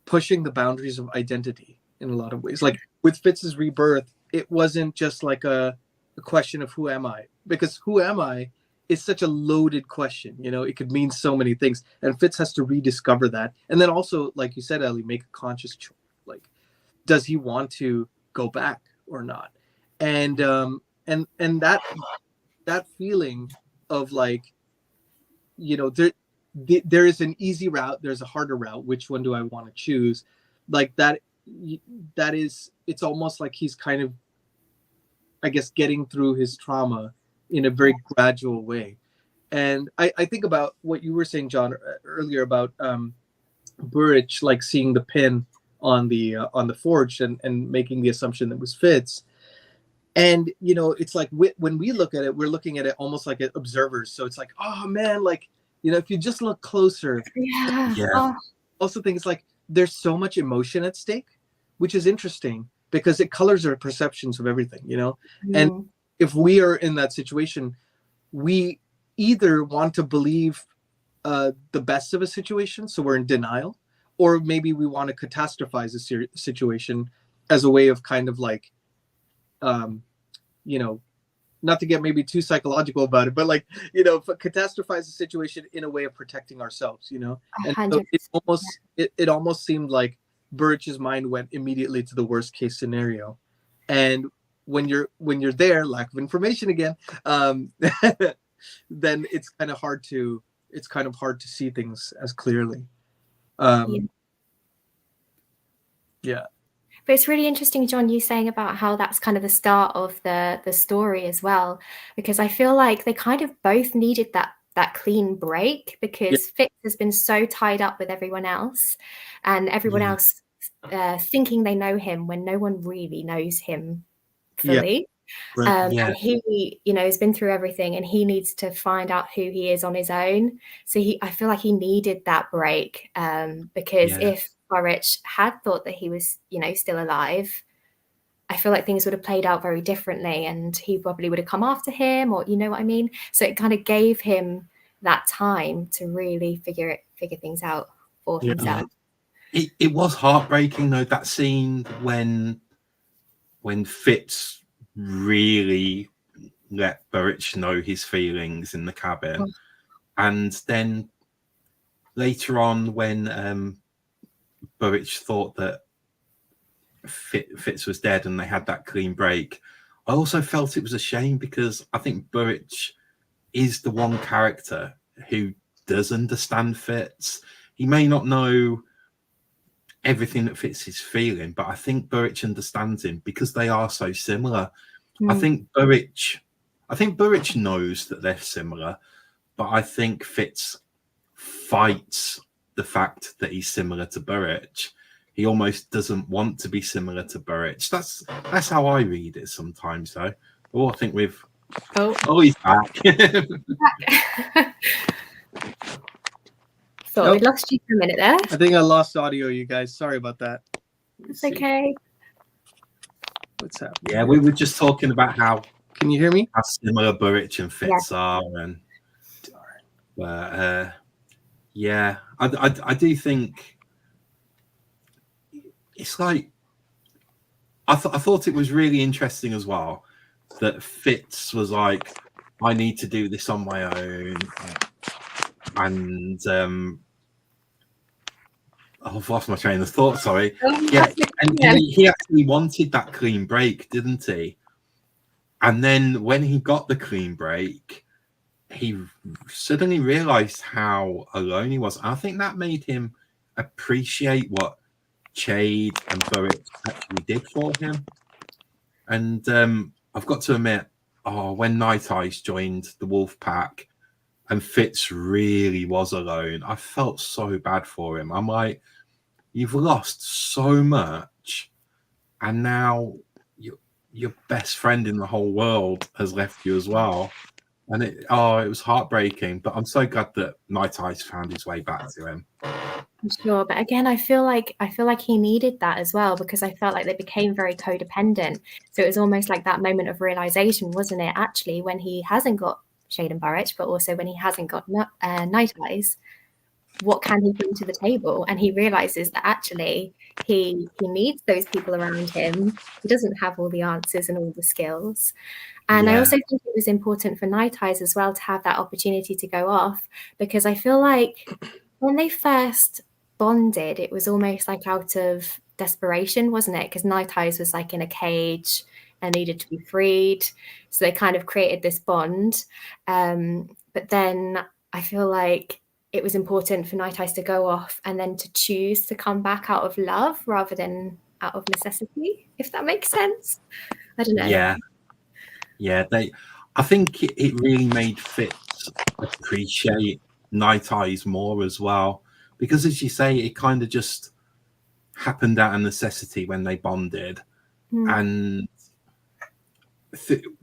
pushing the boundaries of identity in a lot of ways. Like with Fitz's rebirth, it wasn't just like a question of who am I, because who am I is such a loaded question, you know, it could mean so many things, and Fitz has to rediscover that. And then also, like you said, Ellie, make a conscious choice. Like, does he want to go back or not? And that feeling of like, you know, there is an easy route, there's a harder route, which one do I want to choose? Like that is, it's almost like he's kind of, I guess, getting through his trauma in a very gradual way. And I think about what you were saying, John, earlier about Burrich, like seeing the pin on the forge and making the assumption that it was Fitz. And, you know, it's like when we look at it, we're looking at it almost like observers. So it's like, oh man, like, you know, if you just look closer.
Yeah.
I also think it's like there's so much emotion at stake, which is interesting because it colors our perceptions of everything, you know. And if we are in that situation, we either want to believe the best of a situation, so we're in denial, or maybe we want to catastrophize a situation as a way of kind of like, you know, not to get maybe too psychological about it, but like, you know, catastrophize the situation in a way of protecting ourselves, you know. And so it almost seemed like Burrich's mind went immediately to the worst case scenario. And when you're there, lack of information again, then it's kind of hard to see things as clearly. Yeah.
But it's really interesting, John, you saying about how that's kind of the start of the story as well, because I feel like they kind of both needed that clean break, because Fitz has been so tied up with everyone else, and everyone else thinking they know him when no one really knows him fully. And he, you know, has been through everything, and he needs to find out who he is on his own. So I feel like he needed that break, because if Burrich had thought that he was, you know, still alive, I feel like things would have played out very differently, and he probably would have come after him, or, you know what I mean? So it kind of gave him that time to really figure things out for himself.
It was heartbreaking though, that scene when Fitz really let Burrich know his feelings in the cabin, and then later on when Burrich thought that Fitz was dead and they had that clean break, I also felt it was a shame, because I think Burrich is the one character who does understand Fitz. He may not know everything that Fitz is feeling, but I think Burrich understands him because they are so similar. I think Burrich knows that they're similar, but I think Fitz fights the fact that he's similar to Burrich. He almost doesn't want to be similar to Burrich. That's how I read it sometimes, though. I think we've. Oh, he's back.
So we lost you for a minute there.
I think I lost audio, you guys. Sorry about that.
It's okay.
What's happening?
Yeah, we were just talking about how.
Can you hear me?
How similar Burrich and Fitz are, and I do think it's like I thought it was really interesting as well that Fitz was like, I need to do this on my own, and I've lost my train of thought. Sorry. And he actually wanted that clean break, didn't he? And then when he got the clean break, he suddenly realized how alone he was. I think that made him appreciate what Chade and Burrich actually did for him. And I've got to admit, when Night Eyes joined the Wolf Pack and Fitz really was alone, I felt so bad for him. I'm like, you've lost so much, and now your best friend in the whole world has left you as well. And it was heartbreaking. But I'm so glad that Night Eyes found his way back to him.
I'm sure, but again, I feel like he needed that as well, because I felt like they became very codependent. So it was almost like that moment of realization, wasn't it? Actually, when he hasn't got Shade and Burrich, but also when he hasn't got Night Eyes, what can he bring to the table? And he realizes that actually he needs those people around him. He doesn't have all the answers and all the skills. And I also think it was important for Night Eyes as well to have that opportunity to go off, because I feel like when they first bonded, it was almost like out of desperation, wasn't it? Because Night Eyes was like in a cage and needed to be freed. So they kind of created this bond. But then I feel like it was important for Night Eyes to go off and then to choose to come back out of love rather than out of necessity, if that makes sense. I don't know.
Yeah. I think it really made Fitz appreciate Night Eyes more as well, because as you say, it kind of just happened out of necessity when they bonded. And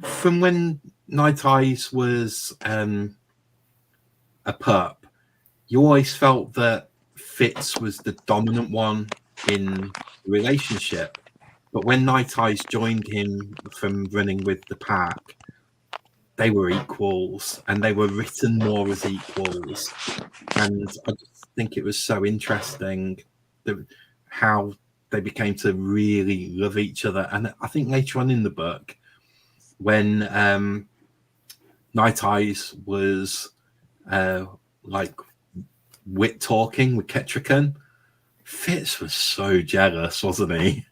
from when Night Eyes was a pup, you always felt that Fitz was the dominant one in the relationship. But when Night Eyes joined him from running with the pack, they were equals, and they were written more as equals. And I just think it was so interesting how they became to really love each other. And I think later on in the book, when Night Eyes was like wit talking with Ketrican, Fitz was so jealous, wasn't he?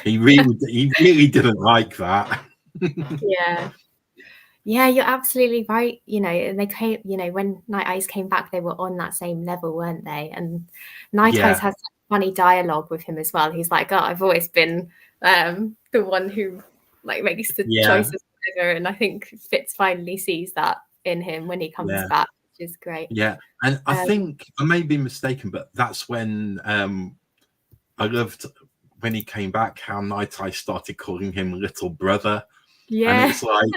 He really didn't like that.
Yeah, you're absolutely right. And they came, when Night Eyes came back, they were on that same level, weren't they? And Night Eyes has funny dialogue with him as well. He's like, I've always been the one who like makes the choices, and I think Fitz finally sees that in him when he comes back, which is great.
Yeah, and I think I may be mistaken, but that's when I loved when he came back how Night Eyes started calling him little brother.
Yeah,
and it's like,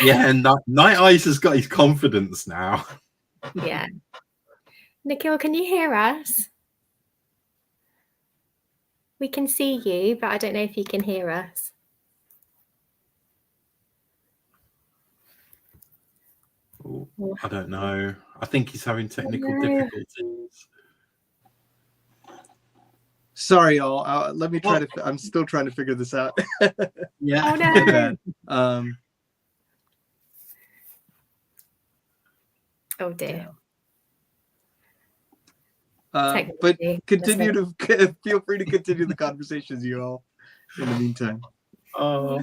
and Night Eyes has got his confidence now.
Yeah. Nikhil, can you hear us? We can see you, but I don't know if you can hear us.
Ooh, I don't know. I think he's having technical difficulties.
Sorry, y'all. Let me try to. I'm still trying to figure this out.
Yeah.
Oh no. Oh dear.
But continue to feel free to continue the conversations, you all. In the meantime.
Oh,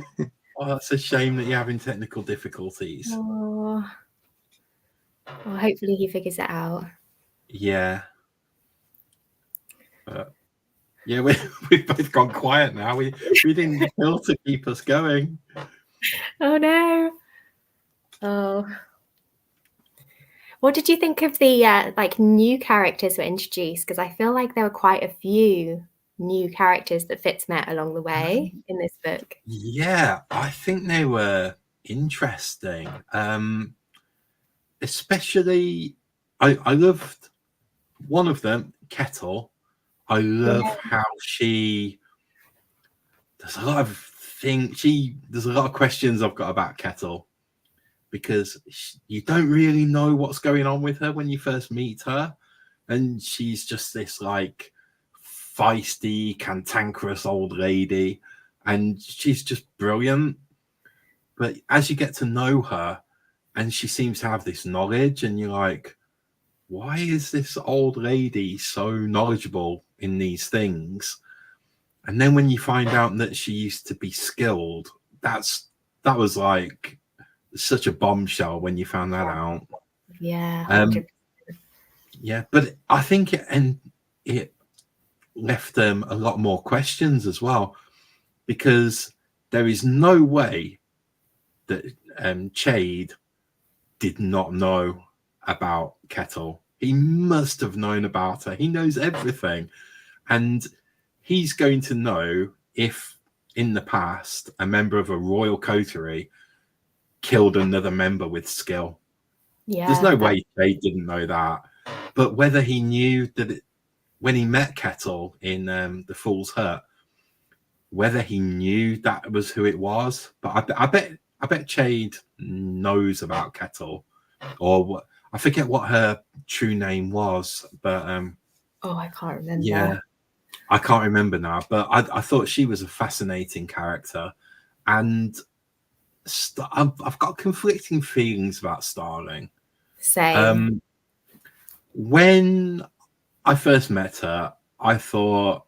that's a shame that you're having technical difficulties.
Oh. Well, hopefully he figures it out.
Yeah. Yeah, we've both gone quiet now. We didn't kill to keep us going.
Oh no. Oh. What did you think of the like new characters were introduced? Because I feel like there were quite a few new characters that Fitz met along the way in this book.
Yeah, I think they were interesting. Especially, I loved one of them, Kettle. I love how there's a lot of questions I've got about Kettle, because you don't really know what's going on with her when you first meet her, and she's just this like feisty, cantankerous old lady, and she's just brilliant. But as you get to know her, and she seems to have this knowledge, and you're like, why is this old lady so knowledgeable in these things? And then when you find out that she used to be skilled, that was like such a bombshell when you found that out.
Yeah.
Yeah, but I think it left them a lot more questions as well, because there is no way that Chade did not know about Kettle. He must have known about her. He knows everything, and he's going to know if in the past, a member of a royal coterie killed another member with skill.
Yeah,
there's no way they didn't know that. But whether he knew that when he met Kettle in the Fool's Hut, whether he knew that was who it was. But I bet Chade knows about Kettle, or what, I forget what her true name was, but
oh, I can't remember.
Yeah, I can't remember now. But I thought she was a fascinating character, and I've got conflicting feelings about Starling.
Same.
When I first met her, I thought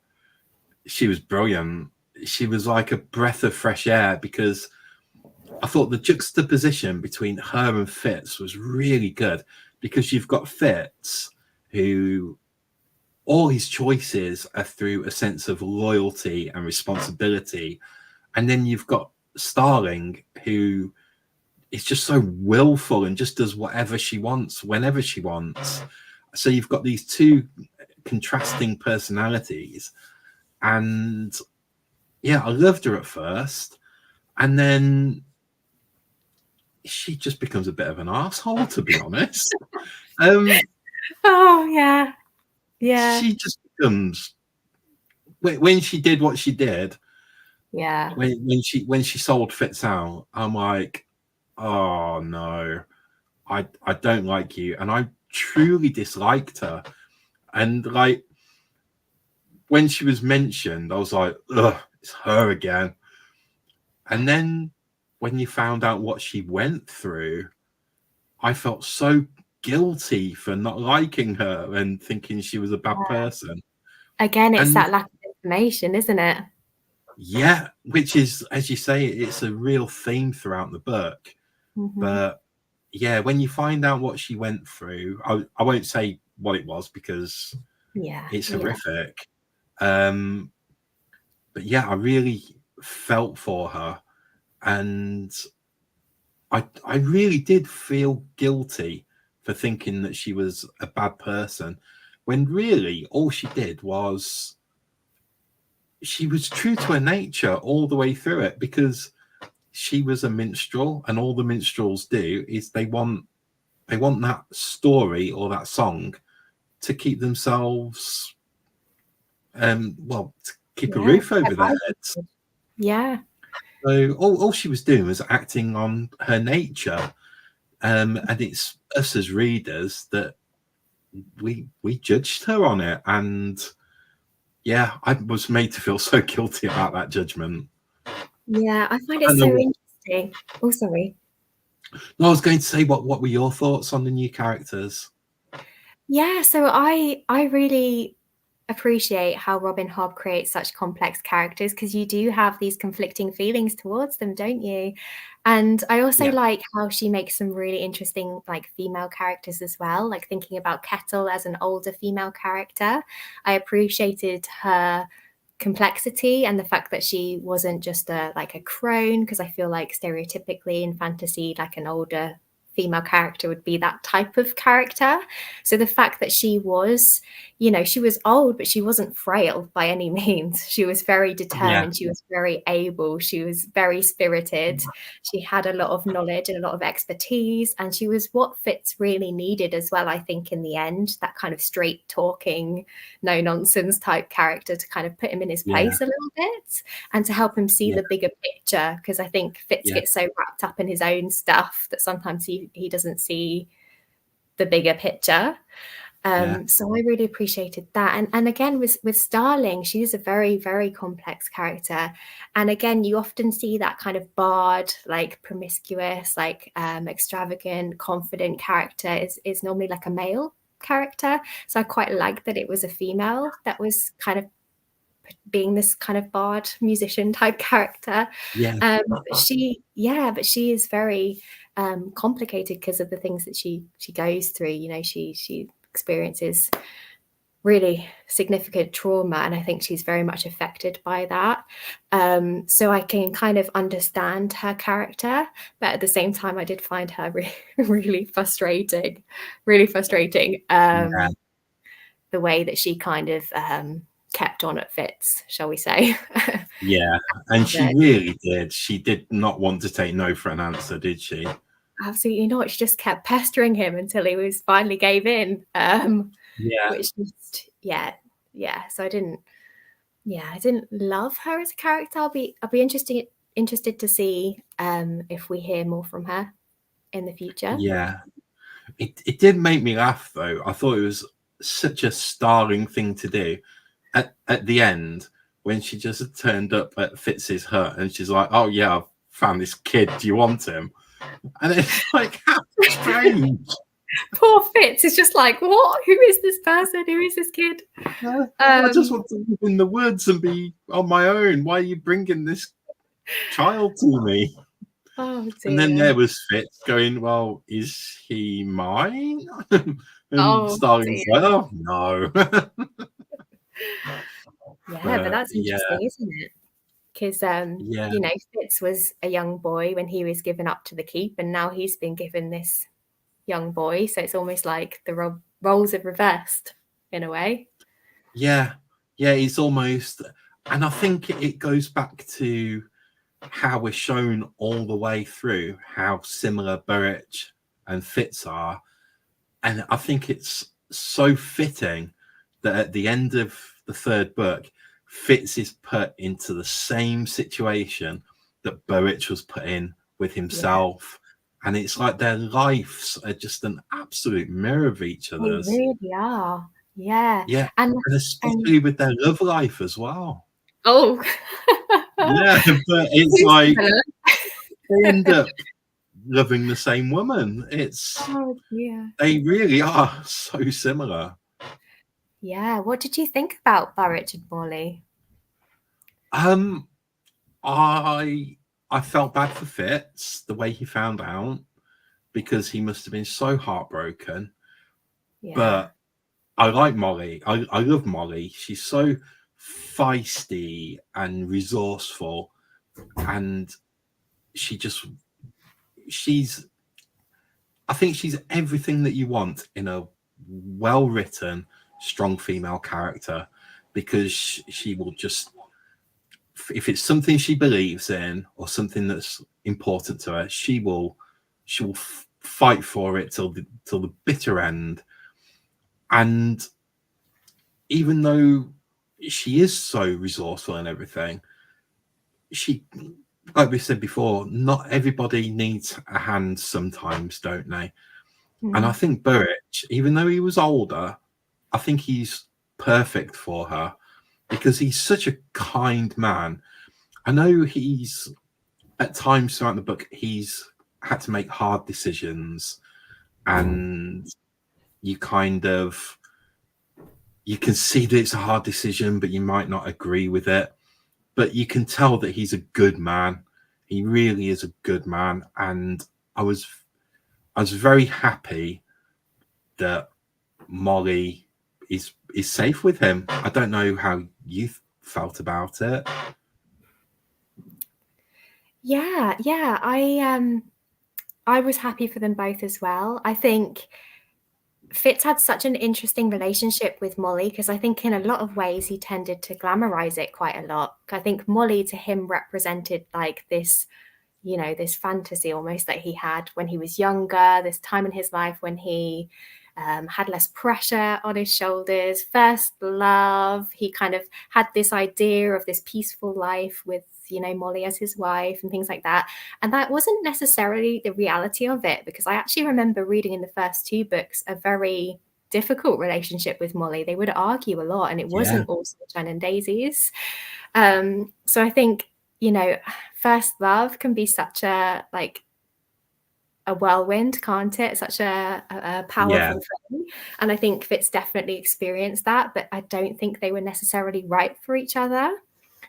she was brilliant. She was like a breath of fresh air, because I thought the juxtaposition between her and Fitz was really good, because you've got Fitz, who all his choices are through a sense of loyalty and responsibility. And then you've got Starling, who is just so willful and just does whatever she wants, whenever she wants. So you've got these two contrasting personalities. And yeah, I loved her at first. And then she just becomes a bit of an asshole, to be honest.
Oh, yeah. Yeah.
She just becomes, when she did what she did,
yeah,
when she sold Fitz out, I'm like, oh no, I don't like you. And I truly disliked her. And like, when she was mentioned, I was like, ugh, it's her again. And then when you found out what she went through, I felt so guilty for not liking her and thinking she was a bad person.
Again, it's that lack of information, isn't it?
Yeah, which is, as you say, it's a real theme throughout the book.
Mm-hmm.
But yeah, when you find out what she went through, I won't say what it was, because it's horrific. But yeah, I really felt for her, and I really did feel guilty for thinking that she was a bad person, when really all she did was she was true to her nature all the way through it, because she was a minstrel, and all the minstrels do is they want that story or that song to keep themselves to keep a roof over their heads.
Yeah.
So all she was doing was acting on her nature. And it's us as readers that we judged her on it. And yeah, I was made to feel so guilty about that judgment.
Yeah, I find it so interesting. Oh, sorry.
No, I was going to say, what were your thoughts on the new characters?
Yeah, so I really appreciate how Robin Hobb creates such complex characters, because you do have these conflicting feelings towards them, don't you? And I also like how she makes some really interesting like female characters as well, like thinking about Kettle as an older female character. I appreciated her complexity and the fact that she wasn't just a crone, because I feel like stereotypically in fantasy, like an older female character would be that type of character. So the fact that she was, she was old, but she wasn't frail by any means. She was very determined. She was very able. She was very spirited. She had a lot of knowledge and a lot of expertise. And she was what Fitz really needed as well, I think, in the end, that kind of straight talking, no nonsense type character to kind of put him in his place a little bit and to help him see the bigger picture. Because I think Fitz gets so wrapped up in his own stuff that sometimes he doesn't see the bigger picture. So I really appreciated that. And again, with Starling, she's a very, very complex character. And again, you often see that kind of bard, like promiscuous, like extravagant, confident character is normally like a male character. So I quite like that it was a female that was kind of being this kind of bard musician type character. But she is very complicated because of the things that she goes through. She experiences really significant trauma, and I think she's very much affected by that. So I can kind of understand her character, but at the same time I did find her really frustrating. The way that she kind of kept on at Fitz, shall we say.
Yeah, and she
Yeah.
really did. She did not want to take no for an answer, did she?
Absolutely not. She just kept pestering him until he was finally gave in.
Yeah.
Which just, yeah. So I didn't love her as a character. I'll be interested to see if we hear more from her in the future.
Yeah. It did make me laugh though. I thought it was such a starring thing to do. At the end, when she just turned up at Fitz's hut and she's like, "Oh yeah, I've found this kid. Do you want him?" And it's like, how strange.
Poor Fitz is just like, what? Who is this person? Who is this kid?
I just want to live in the woods and be on my own. Why are you bringing this child to me?
Oh dear.
And then there was Fitz going, "Well, is he mine?" And Starling's like, "Oh no."
But that's interesting, isn't it? Because you know, Fitz was a young boy when he was given up to the keep, and now he's been given this young boy. So it's almost like the roles have reversed in a way.
Yeah, it's almost, and I think it goes back to how we're shown all the way through how similar Burrich and Fitz are, and I think it's so fitting that at the end of the third book, Fitz is put into the same situation that Burrich was put in with himself. And it's like their lives are just an absolute mirror of each other's.
They really are. Yeah.
And especially with their love life as well.
Oh.
Yeah, but it's like they end up loving the same woman. They really are so similar.
Yeah. What did you think about Burrich and Molly?
I felt bad for Fitz, the way he found out, because he must have been so heartbroken. But I like Molly. I love Molly. She's so feisty and resourceful, and I think she's everything that you want in a well-written, strong female character, because she will just, if it's something she believes in or something that's important to her, she will fight for it till the bitter end. And even though she is so resourceful and everything, she, like we said before, not everybody needs a hand sometimes, don't they? And I think Burrich, even though he was older, I think he's perfect for her, because he's such a kind man. I know he's, at times throughout the book, he's had to make hard decisions, and you can see that it's a hard decision, but you might not agree with it. But you can tell that he's a good man. He really is a good man. And I was very happy that Molly is safe with him. I don't know how you felt about it.
Yeah, I was happy for them both as well. I think Fitz had such an interesting relationship with Molly, because I think in a lot of ways he tended to glamorize it quite a lot. I think Molly to him represented like this, you know, this fantasy almost that he had when he was younger, this time in his life when he had less pressure on his shoulders, first love. He kind of had this idea of this peaceful life with, you know, Molly as his wife and things like that. And that wasn't necessarily the reality of it, because I actually remember reading in the first two books a very difficult relationship with Molly. They would argue a lot, and it wasn't all sunshine and daisies. So I think, you know, first love can be such a whirlwind, can't it? Such a powerful thing. And I think Fitz definitely experienced that, but I don't think they were necessarily right for each other.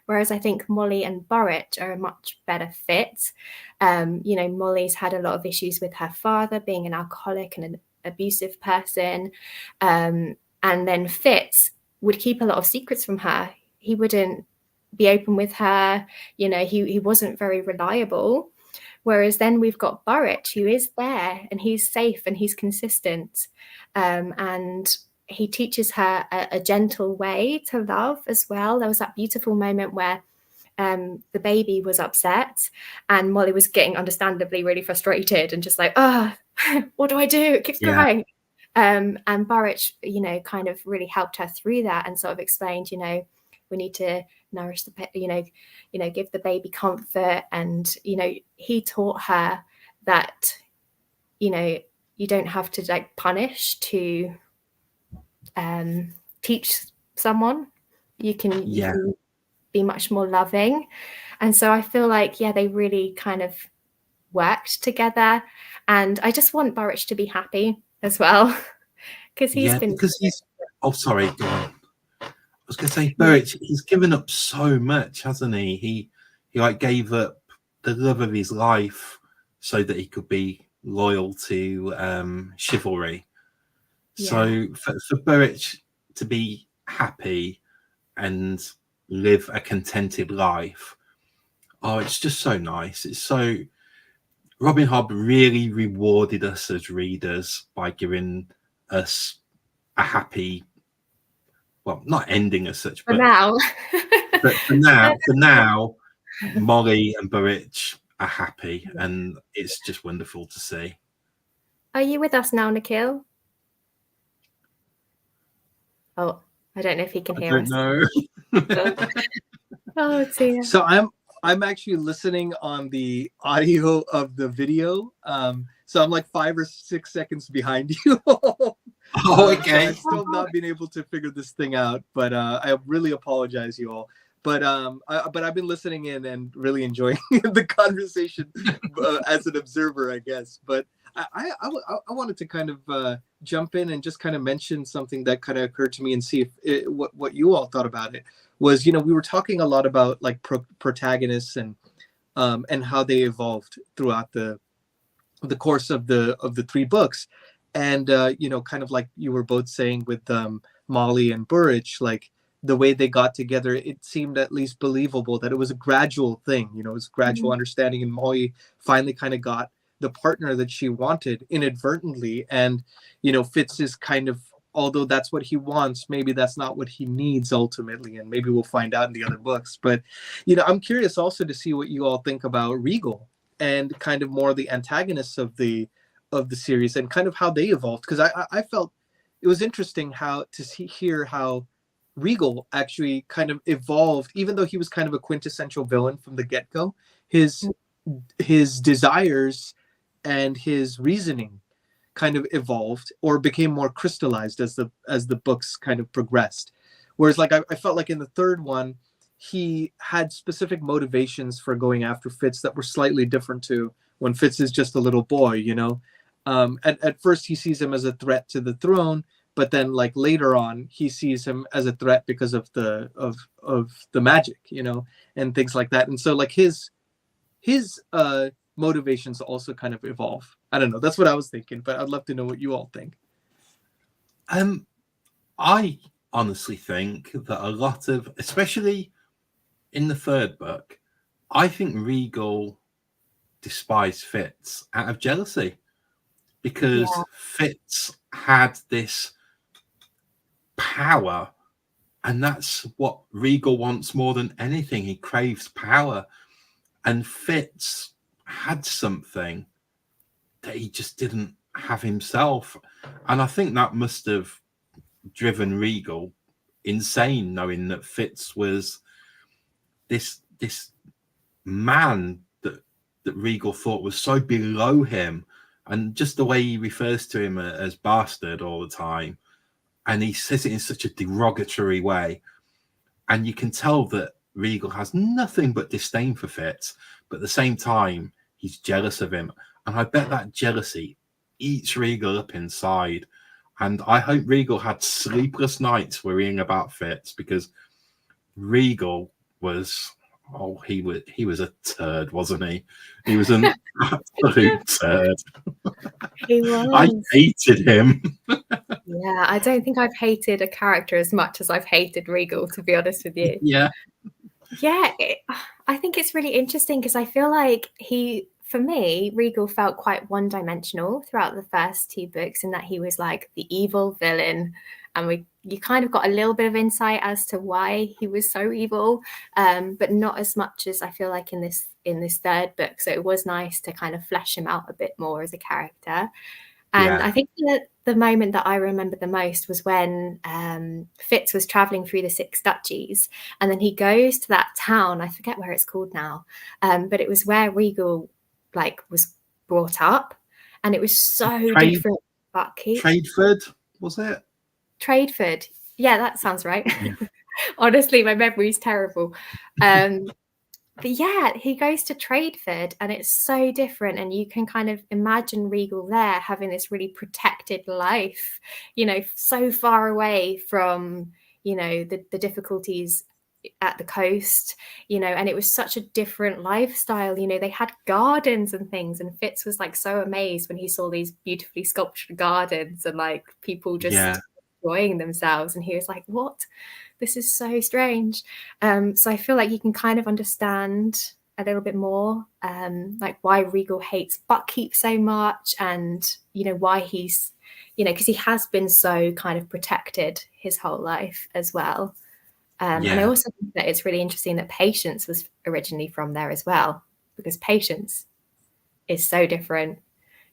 Whereas I think Molly and Burrich are a much better fit. You know, Molly's had a lot of issues with her father being an alcoholic and an abusive person. And then Fitz would keep a lot of secrets from her. He wouldn't be open with her. You know, he wasn't very reliable. Whereas then we've got Burrich, who is there and he's safe and he's consistent. And he teaches her a gentle way to love as well. There was that beautiful moment where the baby was upset and Molly was getting understandably really frustrated and just like, what do I do? It keeps crying. And Burrich, you know, kind of really helped her through that and sort of explained, you know, we need to nourish the, you know, give the baby comfort. And, you know, he taught her that, you know, you don't have to like punish to teach someone. You can be much more loving. And so I feel like, they really kind of worked together. And I just want Burrich to be happy as well. Because he's
sorry, go on. I was going to say, Burrich, he's given up so much, hasn't he? He like gave up the love of his life so that he could be loyal to chivalry. So for Burrich to be happy and live a contented life, it's just so nice. It's so Robin Hobb really rewarded us as readers by giving us a happy, well, not ending as such, but for now, Molly and Burrich are happy, and it's just wonderful to see.
Are you with us now, Nikhil? Oh, I don't know if he can hear us.
I don't know.
Oh dear.
So I'm actually listening on the audio of the video. So I'm like 5 or 6 seconds behind you.
Okay.
So I've still not been able to figure this thing out, but I really apologize, you all. But I've been listening in and really enjoying the conversation as an observer, I guess. But I wanted to kind of jump in and just kind of mention something that kind of occurred to me and see if what you all thought about it. Was, you know, we were talking a lot about like protagonists and how they evolved throughout the course of the 3 books, and you know, kind of like you were both saying with Molly and Burrich, like the way they got together, it seemed at least believable that it was a gradual thing. You know, it was gradual understanding, and Molly finally kind of got the partner that she wanted inadvertently, and you know, Fitz is kind of, although that's what he wants, maybe that's not what he needs ultimately, and maybe we'll find out in the other books. But you know, I'm curious also to see what you all think about Regal and kind of more the antagonists of the series and kind of how they evolved, because I felt it was interesting hear how Regal actually kind of evolved, even though he was kind of a quintessential villain from the get-go. His desires and his reasoning kind of evolved or became more crystallized as the books kind of progressed. Whereas like I felt like in the 3rd one, he had specific motivations for going after Fitz that were slightly different to when Fitz is just a little boy, you know. At first he sees him as a threat to the throne, but then like later on he sees him as a threat because of the magic, you know, and things like that. And so like his motivations also kind of evolve. I don't know, that's what I was thinking, but I'd love to know what you all think.
I honestly think that a lot of, especially in the 3rd book, I think Regal despised Fitz out of jealousy, because Fitz had this power, and that's what Regal wants more than anything. He craves power, and Fitz had something that he just didn't have himself, and I think that must have driven Regal insane, knowing that Fitz was this man that Regal thought was so below him, and just the way he refers to him as bastard all the time, and he says it in such a derogatory way, and you can tell that Regal has nothing but disdain for Fitz, but at the same time he's jealous of him, and I bet that jealousy eats Regal up inside. And I hope Regal had sleepless nights worrying about Fitz, because Regal was, he was a turd, wasn't he? He was an absolute turd.
He was.
I hated him.
Yeah, I don't think I've hated a character as much as I've hated Regal, to be honest with you.
Yeah.
Yeah, I think it's really interesting because I feel like he for me, Regal felt quite one-dimensional throughout the first 2 books, in that he was like the evil villain, and you kind of got a little bit of insight as to why he was so evil, but not as much as I feel like in this 3rd book. So it was nice to kind of flesh him out a bit more as a character. And I think that the moment that I remember the most was when Fitz was traveling through the 6 duchies, and then he goes to that town. I forget where it's called now, but it was where Regal was brought up, and it was so different.
Tradeford, was it?
Tradeford. Yeah, that sounds right.
Yeah.
Honestly, my memory's terrible. But yeah, he goes to Tradeford, and it's so different, and you can kind of imagine Regal there having this really protected life, so far away from, the difficulties at the coast, and it was such a different lifestyle. They had gardens and things, and Fitz was so amazed when he saw these beautifully sculptured gardens and people just enjoying themselves, and he was like, what? This is so strange. So I feel like you can kind of understand a little bit more why Regal hates Buckkeep so much, and why he's because he has been so kind of protected his whole life as well. And I also think that it's really interesting that Patience was originally from there as well, because Patience is so different.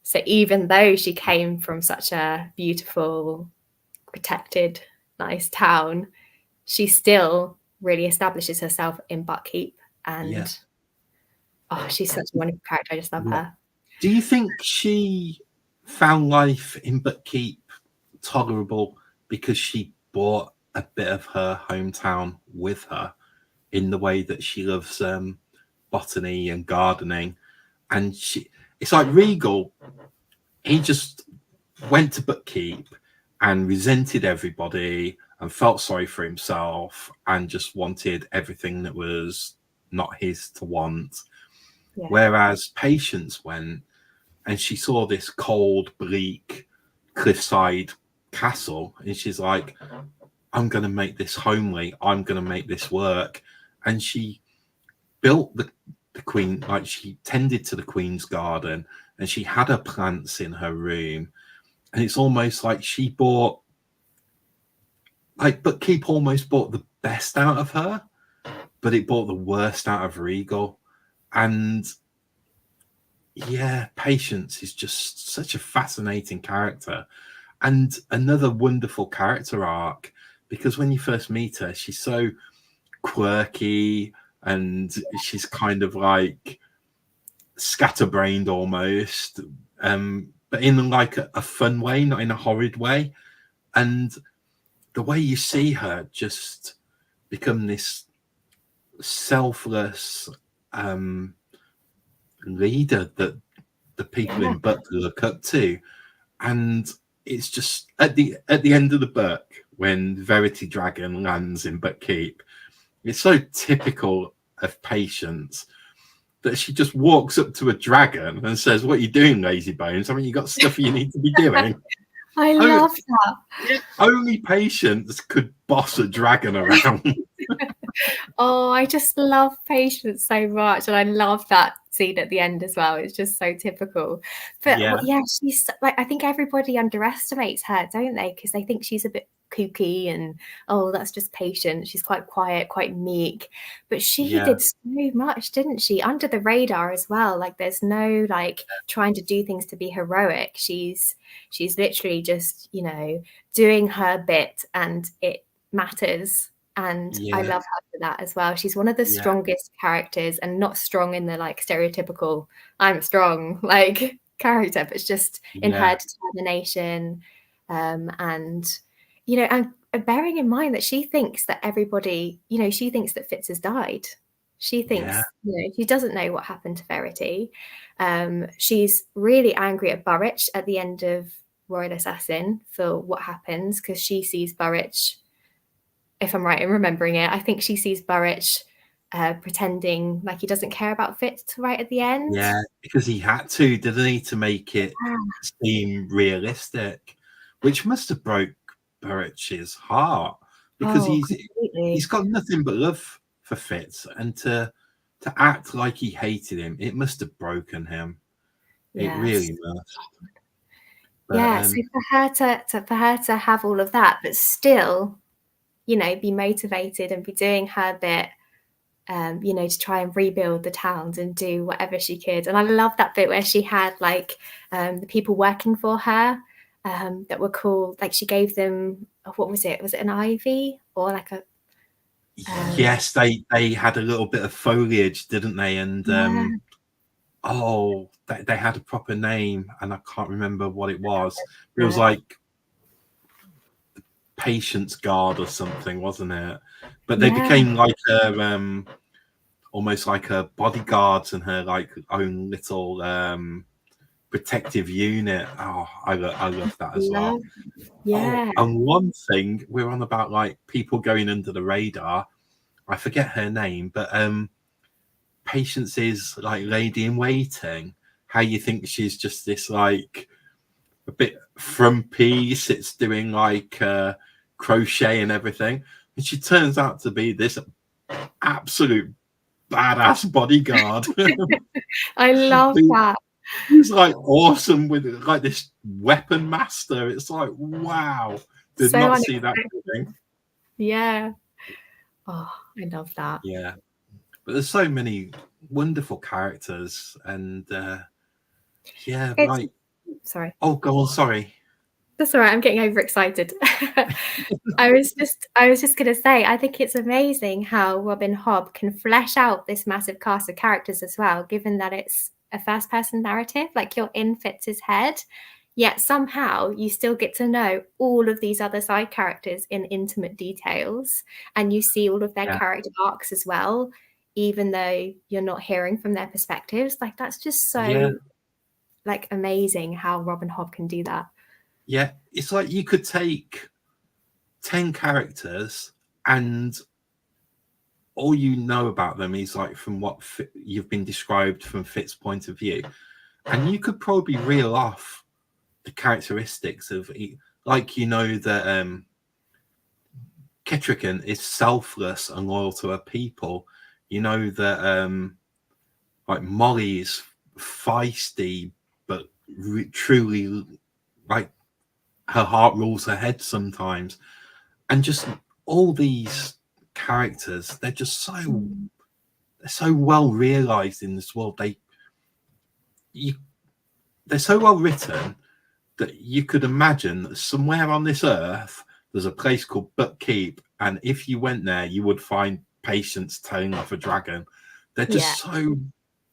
So even though she came from such a beautiful, protected, nice town, she still really establishes herself in Buckkeep. And she's such a wonderful character. I just love her.
Do you think she found life in Buckkeep tolerable because she brought a bit of her hometown with her, in the way that she loves botany and gardening? And it's like Regal, he just went to Buckkeep and resented everybody and felt sorry for himself and just wanted everything that was not his to want. Whereas Patience went and she saw this cold, bleak cliffside castle, and she's like, I'm going to make this homely. I'm going to make this work. And she built the queen, she tended to the queen's garden, and she had her plants in her room. And it's almost like she bought, Buckkeep almost bought the best out of her, but it bought the worst out of Regal. And Patience is just such a fascinating character, and another wonderful character arc, because when you first meet her, she's so quirky, and she's kind of scatterbrained almost, but in a fun way, not in a horrid way. And the way you see her just become this selfless leader that the people in Buck look up to. And it's just at the end of the book, when Verity Dragon lands in Buckkeep, it's so typical of Patience that she just walks up to a dragon and says, what are you doing, lazy bones? I mean, you got stuff you need to be doing.
I love that.
Only Patience could boss a dragon around.
Oh, I just love Patience so much, and I love that scene at the end as well. It's just so typical. But she's I think everybody underestimates her, don't they? Because they think she's a bit kooky and that's just Patience. She's quite quiet, quite meek. But she did so much, didn't she? Under the radar as well. There's no trying to do things to be heroic. She's literally just doing her bit, and it matters. And I love her for that as well. She's one of the strongest characters, and not strong in the stereotypical I'm strong character, but it's just in her determination, and bearing in mind that she thinks that everybody, she thinks that Fitz has died. She thinks, she doesn't know what happened to Verity. She's really angry at Burrich at the end of Royal Assassin for what happens, because she sees Burrich, if I'm right in remembering it, I think she sees Burrich pretending like he doesn't care about Fitz right at the end.
Yeah, because he had to, didn't he, to make it seem realistic, which must have broke Burrich's heart, because he's got nothing but love for Fitz, and to to act like he hated him, it must have broken him. It really must. But,
so for her to have all of that, but still, you know, be motivated and be doing her bit, you know, to try and rebuild the towns and do whatever she could. And I love that bit where she had like the people working for her that were called, like she gave them, what was it? Was it an ivy or like a?
Yes, they had a little bit of foliage, didn't they? And they had a proper name, and I can't remember what it was. It was like Patience Guard or something, wasn't it? But they became like almost like her bodyguards and her like own little protective unit. Oh, I love that as well.
Yeah.
Oh, and one thing we're on about, like people going under the radar. I forget her name, but Patience is like lady in waiting. How you think she's just this like a bit frumpy, sits doing like crochet and everything, and she turns out to be this absolute badass bodyguard.
I love that.
He's like awesome with like this weapon master. It's like, wow, did
So
not see that coming.
Yeah. Oh, I love that.
Yeah, but there's so many wonderful characters, and like,
sorry.
Oh, go on. Sorry.
That's all right. I'm getting overexcited. I was just gonna say, I think it's amazing how Robin Hobb can flesh out this massive cast of characters as well, given that it's a first-person narrative. Like you're in Fitz's head, yet somehow you still get to know all of these other side characters in intimate details, and you see all of their character arcs as well, even though you're not hearing from their perspectives. Like that's just so like amazing how Robin Hobb can do that.
Yeah, it's like you could take 10 characters and all you know about them is like from what you've been described from Fitz's point of view, and you could probably reel off the characteristics of, like, you know, that Ketrican is selfless and loyal to her people. You know that like Molly is feisty but truly, like, her heart rules her head sometimes. And just all these characters, they're just so well realized in this world. They're so well written that you could imagine that somewhere on this earth there's a place called Bookkeep, and if you went there you would find Patience tailing off a dragon. They're just so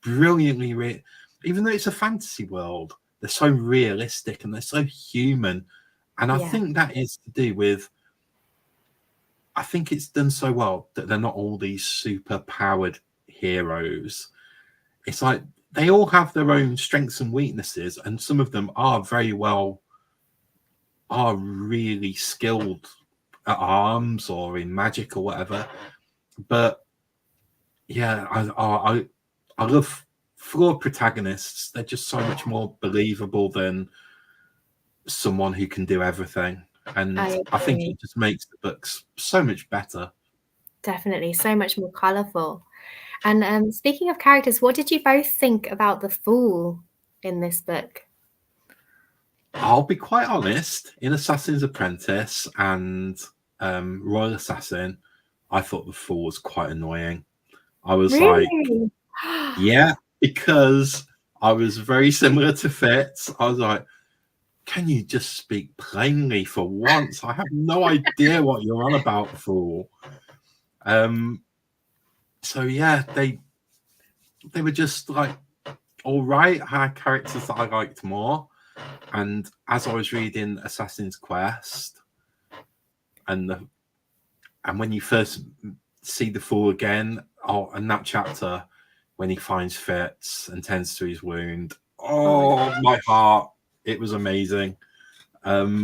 brilliantly even though it's a fantasy world, they're so realistic and they're so human. And I think that is to do with, I think it's done so well that they're not all these super powered heroes. It's like they all have their own strengths and weaknesses, and some of them are really skilled at arms or in magic or whatever. But yeah, I love flawed protagonists. They're just so much more believable than someone who can do everything. And I think it just makes the books so much better.
Definitely, so much more colourful. And speaking of characters, what did you both think about the Fool in this book?
I'll be quite honest, in Assassin's Apprentice and Royal Assassin, I thought the Fool was quite annoying. I was like, yeah, because I was very similar to Fitz. I was like, can you just speak plainly for once? I have no idea what you're on about, Fool. So yeah, they were just like all right. I had characters that I liked more. And as I was reading Assassin's Quest, and when you first see the Fool again, and that chapter when he finds Fitz and tends to his wound, my heart, it was amazing. But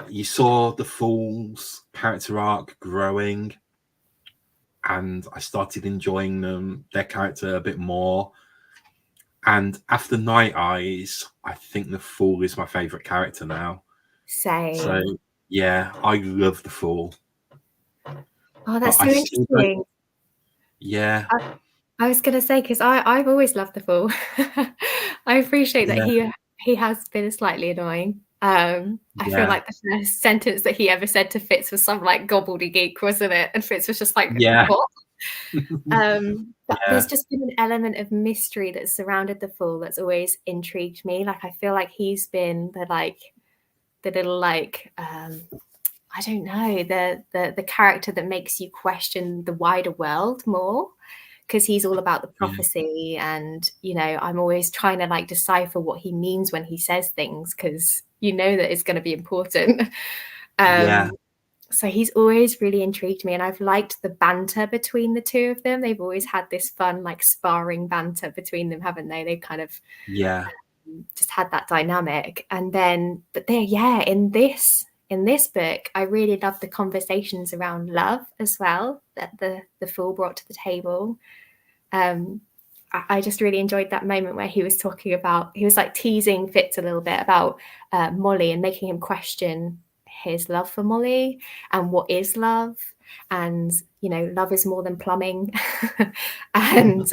you saw the Fool's character arc growing, and I started enjoying their character a bit more. And after Night Eyes, I think the Fool is my favorite character now.
Same.
So yeah, I love the Fool.
Oh, that's so interesting.
Yeah.
I was going to say, because I've always loved the Fool. I appreciate that he has been slightly annoying. I feel like the first sentence that he ever said to Fitz was some like gobbledygook, wasn't it? And Fitz was just like, what? But there's just been an element of mystery that's surrounded the Fool that's always intrigued me. Like, I feel like he's been the little like I don't know, the character that makes you question the wider world more, because he's all about the prophecy, and you know, I'm always trying to like decipher what he means when he says things, because you know that it's going to be important. So he's always really intrigued me, and I've liked the banter between the two of them. They've always had this fun like sparring banter between them, haven't they? They kind of just had that dynamic. And then, but there, in this book, I really love the conversations around love as well that the Fool brought to the table. I just really enjoyed that moment where he was like teasing Fitz a little bit about Molly and making him question his love for Molly and what is love, and you know, love is more than plumbing. And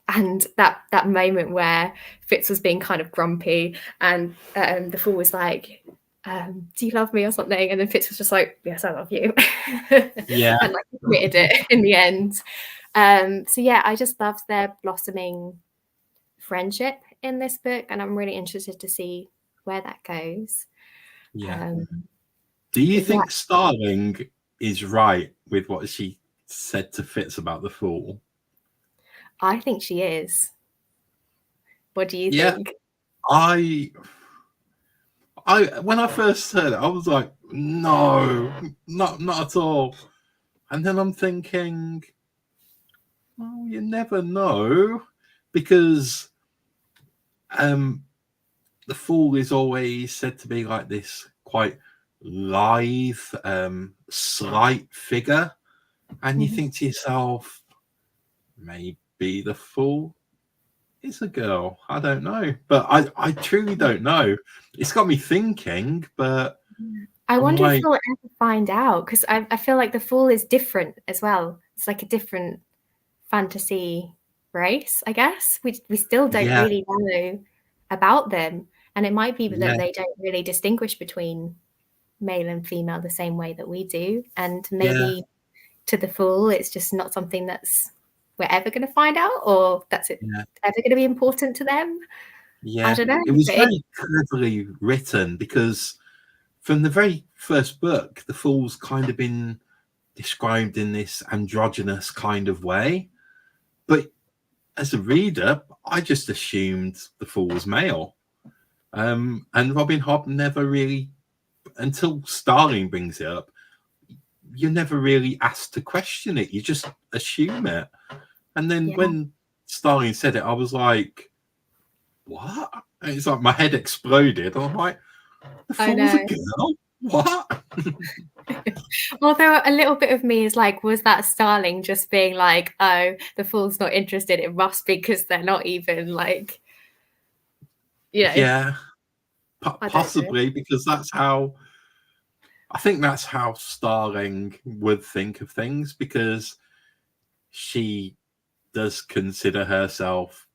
and that moment where Fitz was being kind of grumpy, and the Fool was like, do you love me or something? And then Fitz was just like, yes, I love you. And like admitted it in the end. So yeah, I just loved their blossoming friendship in this book, and I'm really interested to see where that goes.
Do you think Starling is right with what she said to Fitz about the Fool?
I think she is. What do you think?
When I first heard it, I was like, no, not at all. And then I'm thinking, well, you never know, because the Fool is always said to be like this quite lithe, slight figure, and you think to yourself, maybe the Fool is a girl. I don't know, but I truly don't know. It's got me thinking, but
I wonder if we'll ever find out, because I feel like the Fool is different as well. It's like a different fantasy race, I guess. We still don't really know about them, and it might be that they don't really distinguish between male and female the same way that we do, and maybe to the Fool it's just not something that's we're ever going to find out, or that's ever going to be important to them. I don't know.
It was very cleverly written, because from the very first book, the Fool's kind of been described in this androgynous kind of way, but as a reader, I just assumed the Fool was male. And Robin Hobb never really, until Starling brings it up, you're never really asked to question it. You just assume it. And then when Starling said it, I was like, what? And it's like my head exploded. I'm like, the Fool's a girl? What?
Although a little bit of me is like, was that Starling just being like, oh, the Fool's not interested, it must be because they're not even like, you know.
Possibly, because that's how Starling would think of things, because she does consider herself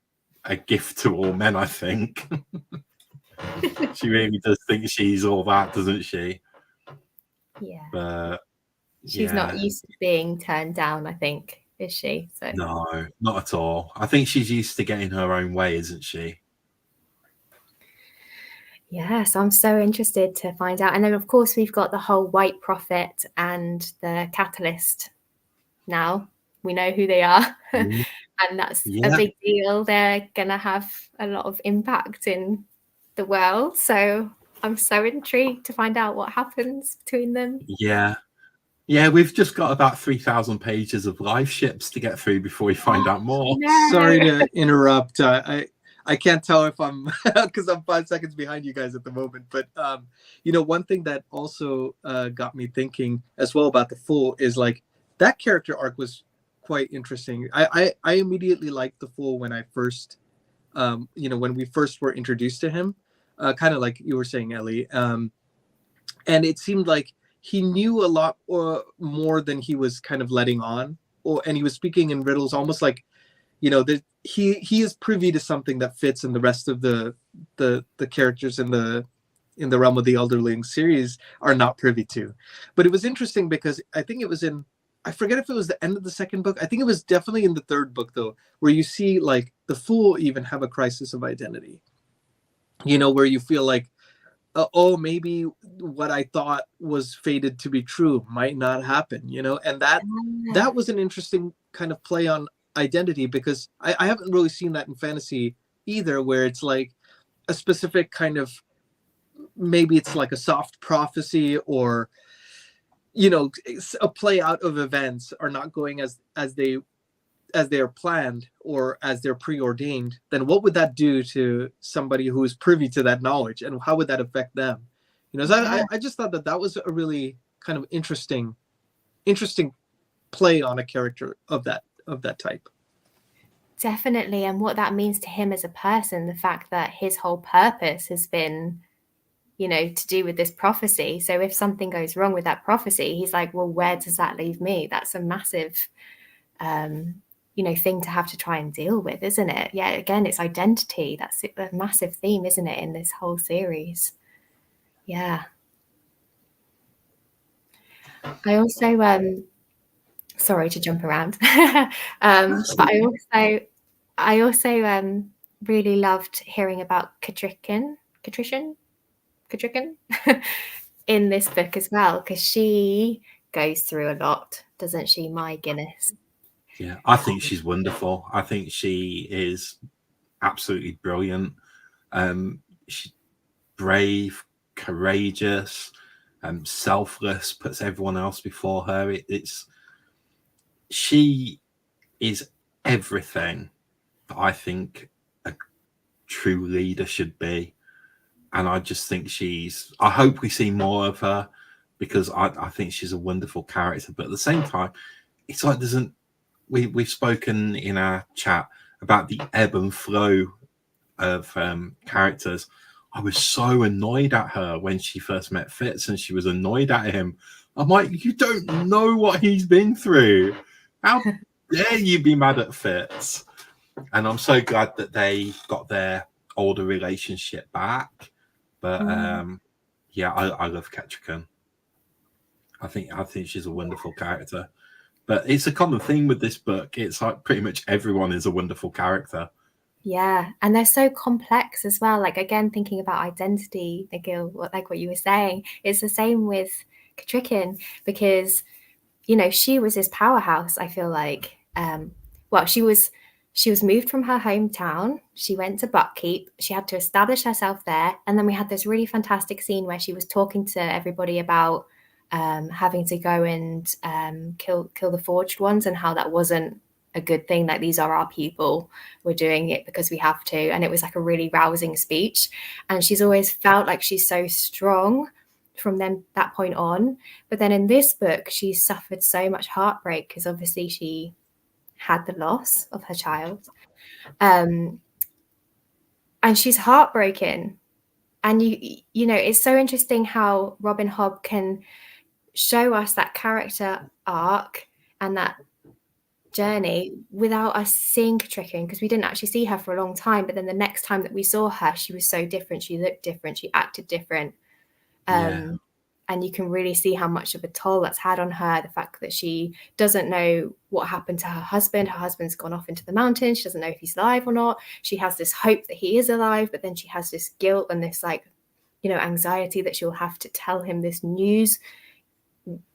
a gift to all men, I think. She really does think she's all that, doesn't she? But
she's not used to being turned down, I think, is she? So
no, not at all. I think she's used to getting her own way, isn't she?
So I'm so interested to find out. And then of course we've got the whole White Prophet and the Catalyst. Now we know who they are. And that's a big deal. They're gonna have a lot of impact in the world, so I'm so intrigued to find out what happens between them.
We've just got about 3,000 pages of live ships to get through before we find out more.
Sorry to interrupt. I can't tell if I'm because I'm 5 seconds behind you guys at the moment, but you know, one thing that also got me thinking as well about the Fool is like that character arc was quite interesting. I immediately liked the Fool when I first when we first were introduced to him, kind of like you were saying, Ellie, and it seemed like he knew a lot more than he was kind of letting on, and he was speaking in riddles, almost like, you know, that he is privy to something that fits in the rest of the characters in the realm of the Elderling series are not privy to. But it was interesting because I think it was I forget if it was the end of the second book. I think it was definitely in the third book, though, where you see like the Fool even have a crisis of identity. You know, where you feel like, oh, maybe what I thought was fated to be true might not happen, you know? And that was an interesting kind of play on identity, because I haven't really seen that in fantasy either, where it's like a specific kind of, maybe it's like a soft prophecy, or, you know, a play out of events are not going as they are planned or as they're preordained. Then what would that do to somebody who is privy to that knowledge, and how would that affect them? You know, so I just thought that was a really kind of interesting play on a character of that type.
Definitely. And what that means to him as a person, the fact that his whole purpose has been, you know, to do with this prophecy. So if something goes wrong with that prophecy, he's like, well, where does that leave me? That's a massive, you know, thing to have to try and deal with, isn't it? Yeah, again, it's identity. That's a massive theme, isn't it, in this whole series? Yeah. I also, sorry to jump around, but I also really loved hearing about Catrican in this book as well, because she goes through a lot, doesn't she? My goodness.
Yeah, I think she's wonderful. I think she is absolutely brilliant. She's brave, courageous, selfless, puts everyone else before her. She is everything that I think a true leader should be. And I just think I hope we see more of her, because I think she's a wonderful character. But at the same time, it's like we've spoken in our chat about the ebb and flow of characters. I was so annoyed at her when she first met Fitz, and she was annoyed at him. I'm like, you don't know what he's been through. How dare you be mad at Fitz? And I'm so glad that they got their older relationship back. But yeah, I love Catrican. I think she's a wonderful character. But it's a common theme with this book. It's like pretty much everyone is a wonderful character.
Yeah, and they're so complex as well. Like, again, thinking about identity, Nikhil, like what you were saying, it's the same with Catrican, because, you know, she was this powerhouse, I feel like. Well, she was moved from her hometown. She went to Buckkeep. She had to establish herself there. And then we had this really fantastic scene where she was talking to everybody about having to go and kill the forged ones, and how that wasn't a good thing. Like, these are our people. We're doing it because we have to. And it was like a really rousing speech. And she's always felt like she's so strong from that point on. But then in this book, she suffered so much heartbreak, because obviously she had the loss of her child. And she's heartbroken. And you know, it's so interesting how Robin Hobb can show us that character arc and that journey without us seeing Catrican, because we didn't actually see her for a long time. But then the next time that we saw her, she was so different. She looked different. She acted different. And you can really see how much of a toll that's had on her. The fact that she doesn't know what happened to her husband. Her husband's gone off into the mountains. She doesn't know if he's alive or not. She has this hope that he is alive, but then she has this guilt and this, like, you know, anxiety that she'll have to tell him this news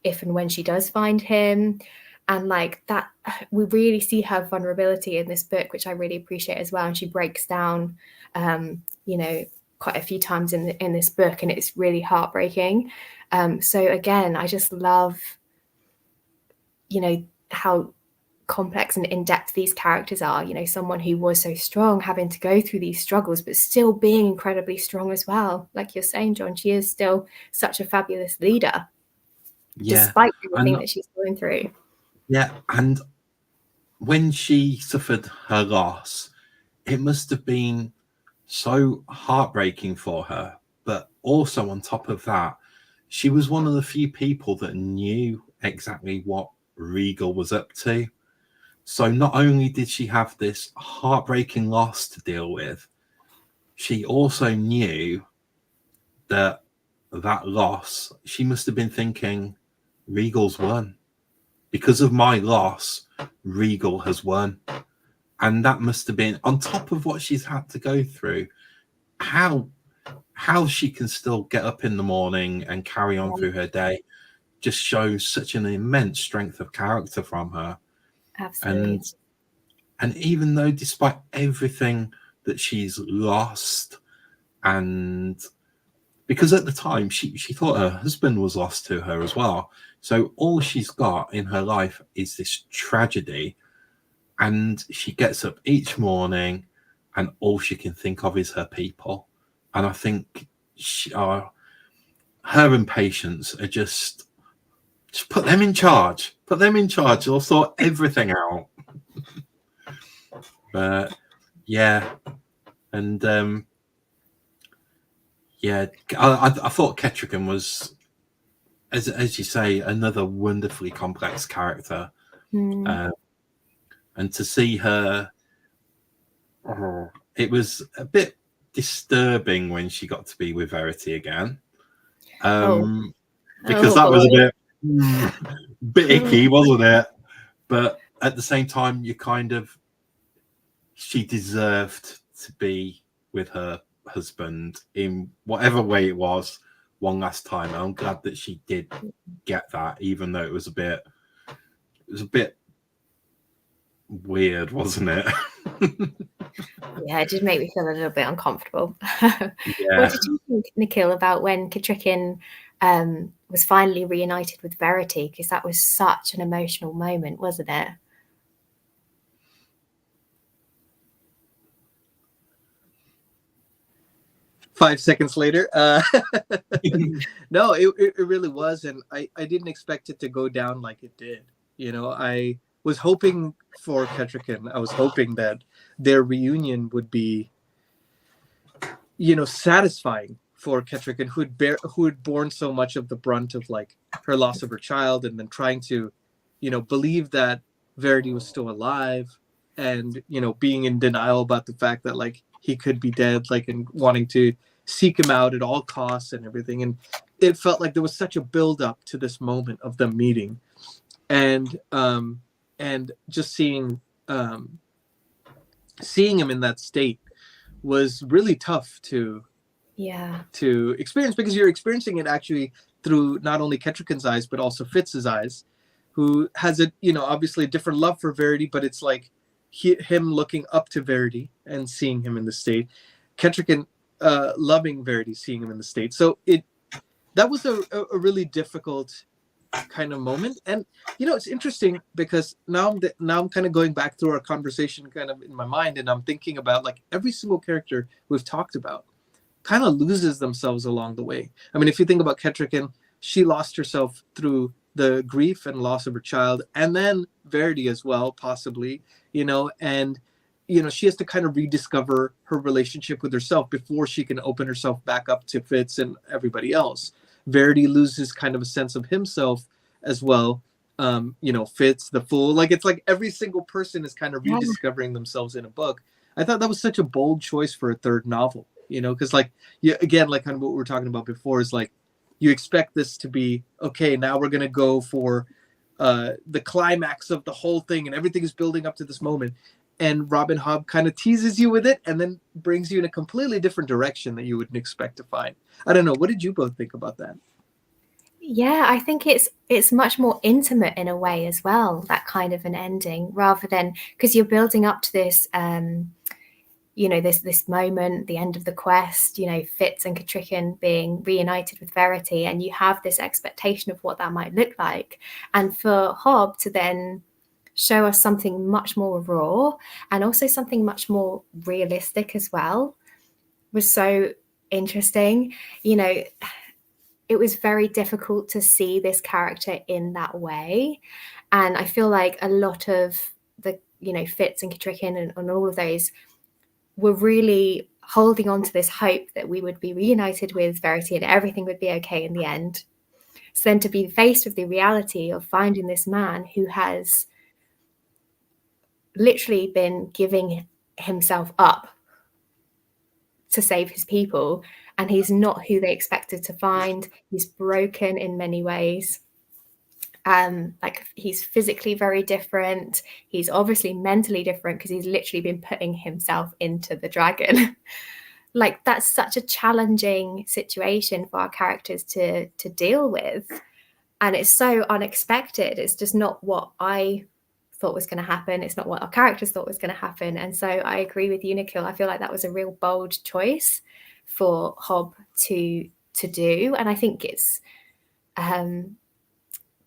if and when she does find him. And like that, we really see her vulnerability in this book, which I really appreciate as well. And she breaks down, you know, quite a few times in this book, and it's really heartbreaking. So again, I just love, you know, how complex and in-depth these characters are. You know, someone who was so strong having to go through these struggles, but still being incredibly strong as well. Like you're saying, John, she is still such a fabulous leader, despite everything that she's going through.
Yeah, and when she suffered her loss, it must have been so heartbreaking for her. But also on top of that, she was one of the few people that knew exactly what Regal was up to. So not only did she have this heartbreaking loss to deal with, she also knew that loss, she must have been thinking, Regal's won. Because of my loss, Regal has won. And that must have been, on top of what she's had to go through, how she can still get up in the morning and carry on through her day just shows such an immense strength of character from her.
Absolutely.
And even though, despite everything that she's lost, and because at the time she thought her husband was lost to her as well, so all she's got in her life is this tragedy, and she gets up each morning and all she can think of is her people. And I think her and Patience are just put them in charge. They'll sort everything out. But yeah, and yeah, I thought Ketrigan was, as you say, another wonderfully complex character. And to see her, it was a bit disturbing when she got to be with Verity again, because that was a bit icky, wasn't it? But at the same time, she deserved to be with her husband in whatever way it was one last time. I'm glad that she did get that, even though it was a bit weird, wasn't it?
Yeah, it did make me feel a little bit uncomfortable.
Yeah.
What did you think, Nikhil, about when Ketrigan was finally reunited with Verity? Because that was such an emotional moment, wasn't it?
Five seconds later. No, it really was. And I didn't expect it to go down like it did. You know, I was hoping for Ketrigan. I was hoping that their reunion would be, you know, satisfying for Ketrigan, who had borne so much of the brunt of like her loss of her child, and then trying to, you know, believe that Verity was still alive, and, you know, being in denial about the fact that like he could be dead, like, and wanting to seek him out at all costs and everything. And it felt like there was such a build up to this moment of them meeting, and just seeing him in that state was really tough to experience, because you're experiencing it actually through not only Ketrigan's eyes but also Fitz's eyes, who has a, you know, obviously a different love for Verity, but it's like him looking up to Verity and seeing him in the state, Ketrigan loving Verity, seeing him in the state. So that was a really difficult kind of moment. And, you know, it's interesting because now I'm kind of going back through our conversation kind of in my mind, and I'm thinking about like every single character we've talked about kind of loses themselves along the way. I mean, if you think about Ketrigan, she lost herself through the grief and loss of her child, and then Verity as well, possibly, you know, and, you know, she has to kind of rediscover her relationship with herself before she can open herself back up to Fitz and everybody else. Verity loses kind of a sense of himself as well. You know, Fitz, the fool, like, it's like every single person is kind of rediscovering themselves in a book. I thought that was such a bold choice for a third novel, you know, because like, again, like kind of what we were talking about before is like, you expect this to be, okay, now we're going to go for the climax of the whole thing, and everything is building up to this moment. And Robin Hobb kind of teases you with it and then brings you in a completely different direction that you wouldn't expect to find. I don't know. What did you both think about that?
Yeah, I think it's much more intimate in a way as well, that kind of an ending, rather than, because you're building up to this, you know, this moment, the end of the quest, you know, Fitz and Ketrigan being reunited with Verity, and you have this expectation of what that might look like. And for Hobb to then show us something much more raw and also something much more realistic as well was so interesting. You know, it was very difficult to see this character in that way. And I feel like a lot of the, you know, Fitz and Ketrigan and all of those were really holding on to this hope that we would be reunited with Verity and everything would be okay in the end. So then to be faced with the reality of finding this man who has literally been giving himself up to save his people, and he's not who they expected to find. He's broken in many ways. Like, he's physically very different. He's obviously mentally different because he's literally been putting himself into the dragon. Like, that's such a challenging situation for our characters to deal with. And it's so unexpected. It's just not what I thought was going to happen. It's not what our characters thought was going to happen. And so I agree with you, Nikhil. I feel like that was a real bold choice for Hobb to do. And I think it's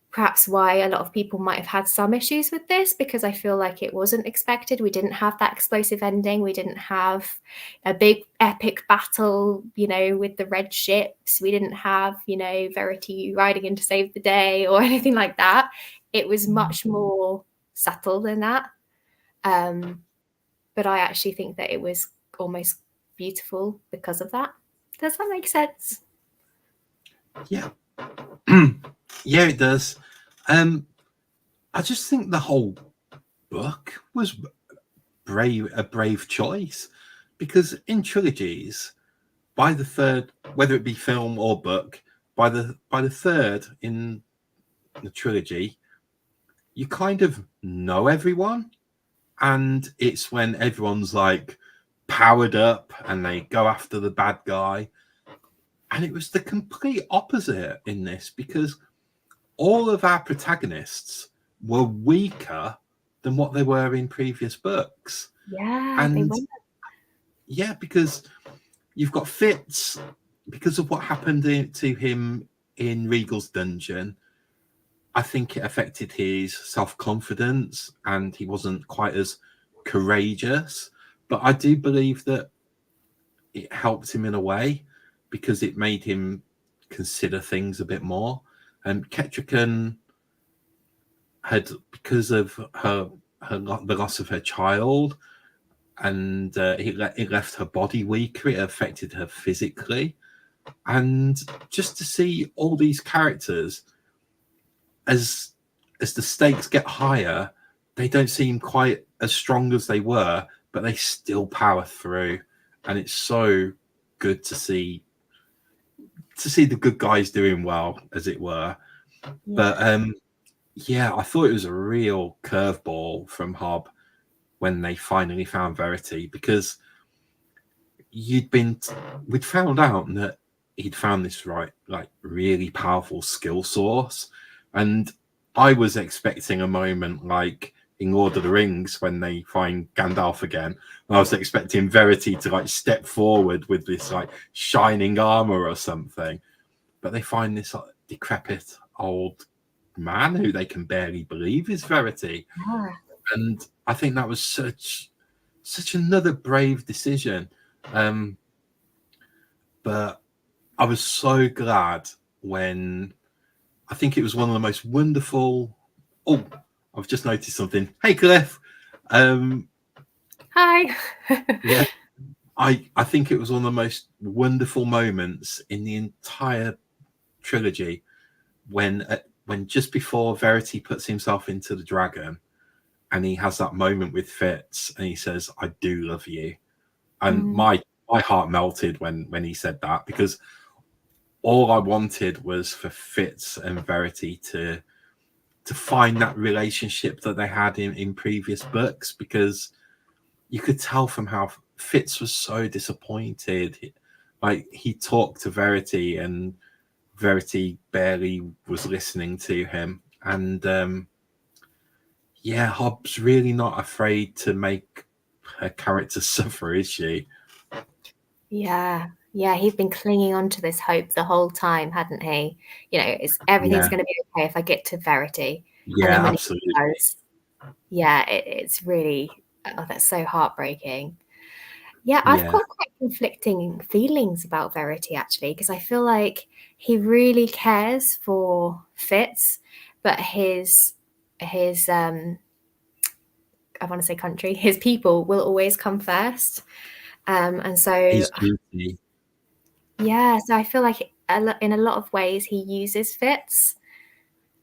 perhaps why a lot of people might have had some issues with this, because I feel like it wasn't expected. We didn't have that explosive ending. We didn't have a big epic battle, you know, with the red ships. We didn't have, you know, Verity riding in to save the day or anything like that. It was much more subtle than that. But I actually think that it was almost beautiful because of that. Does that make sense?
Yeah. Yeah, it does. I just think the whole book was a brave choice, because in trilogies, by the third, whether it be film or book, by the third in the trilogy, you kind of know everyone, and it's when everyone's like powered up and they go after the bad guy. And it was the complete opposite in this, because all of our protagonists were weaker than what they were in previous books.
Yeah,
and yeah, because you've got Fitz, because of what happened to him in Regal's dungeon. I think it affected his self-confidence and he wasn't quite as courageous. But I do believe that it helped him in a way, because it made him consider things a bit more. And Ketrican had, because of the loss of her child, and it left her body weaker. It affected her physically. And just to see all these characters, as the stakes get higher, they don't seem quite as strong as they were, but they still power through. And it's so good to see the good guys doing well, as it were. Yeah. But yeah, I thought it was a real curveball from Hobb when they finally found Verity, because we'd found out that he'd found this really powerful skill source. And I was expecting a moment like in Lord of the Rings when they find Gandalf again. And I was expecting Verity to step forward with this shining armor or something. But they find this decrepit old man who they can barely believe is Verity.
Yeah.
And I think that was such another brave decision. But I was so glad when, I think it was one of the most wonderful. Oh, I've just noticed something. Hey, Cliff.
Hi.
Yeah, I think it was one of the most wonderful moments in the entire trilogy when just before Verity puts himself into the dragon, and he has that moment with Fitz, and he says, "I do love you," and my heart melted when he said that, because all I wanted was for Fitz and Verity to find that relationship that they had in previous books, because you could tell from how Fitz was so disappointed. He talked to Verity and Verity barely was listening to him. And yeah, Hobb's really not afraid to make her character suffer, is she?
Yeah, he's been clinging on to this hope the whole time, hadn't he? You know, everything's going to be okay if I get to Verity.
Yeah,
and then when
absolutely.
Does, yeah, it's really, that's so heartbreaking. Yeah, I've got quite conflicting feelings about Verity, actually, because I feel like he really cares for Fitz, but his I want to say country, his people will always come first. And so
his duty.
Yeah, so I feel like in a lot of ways he uses Fitz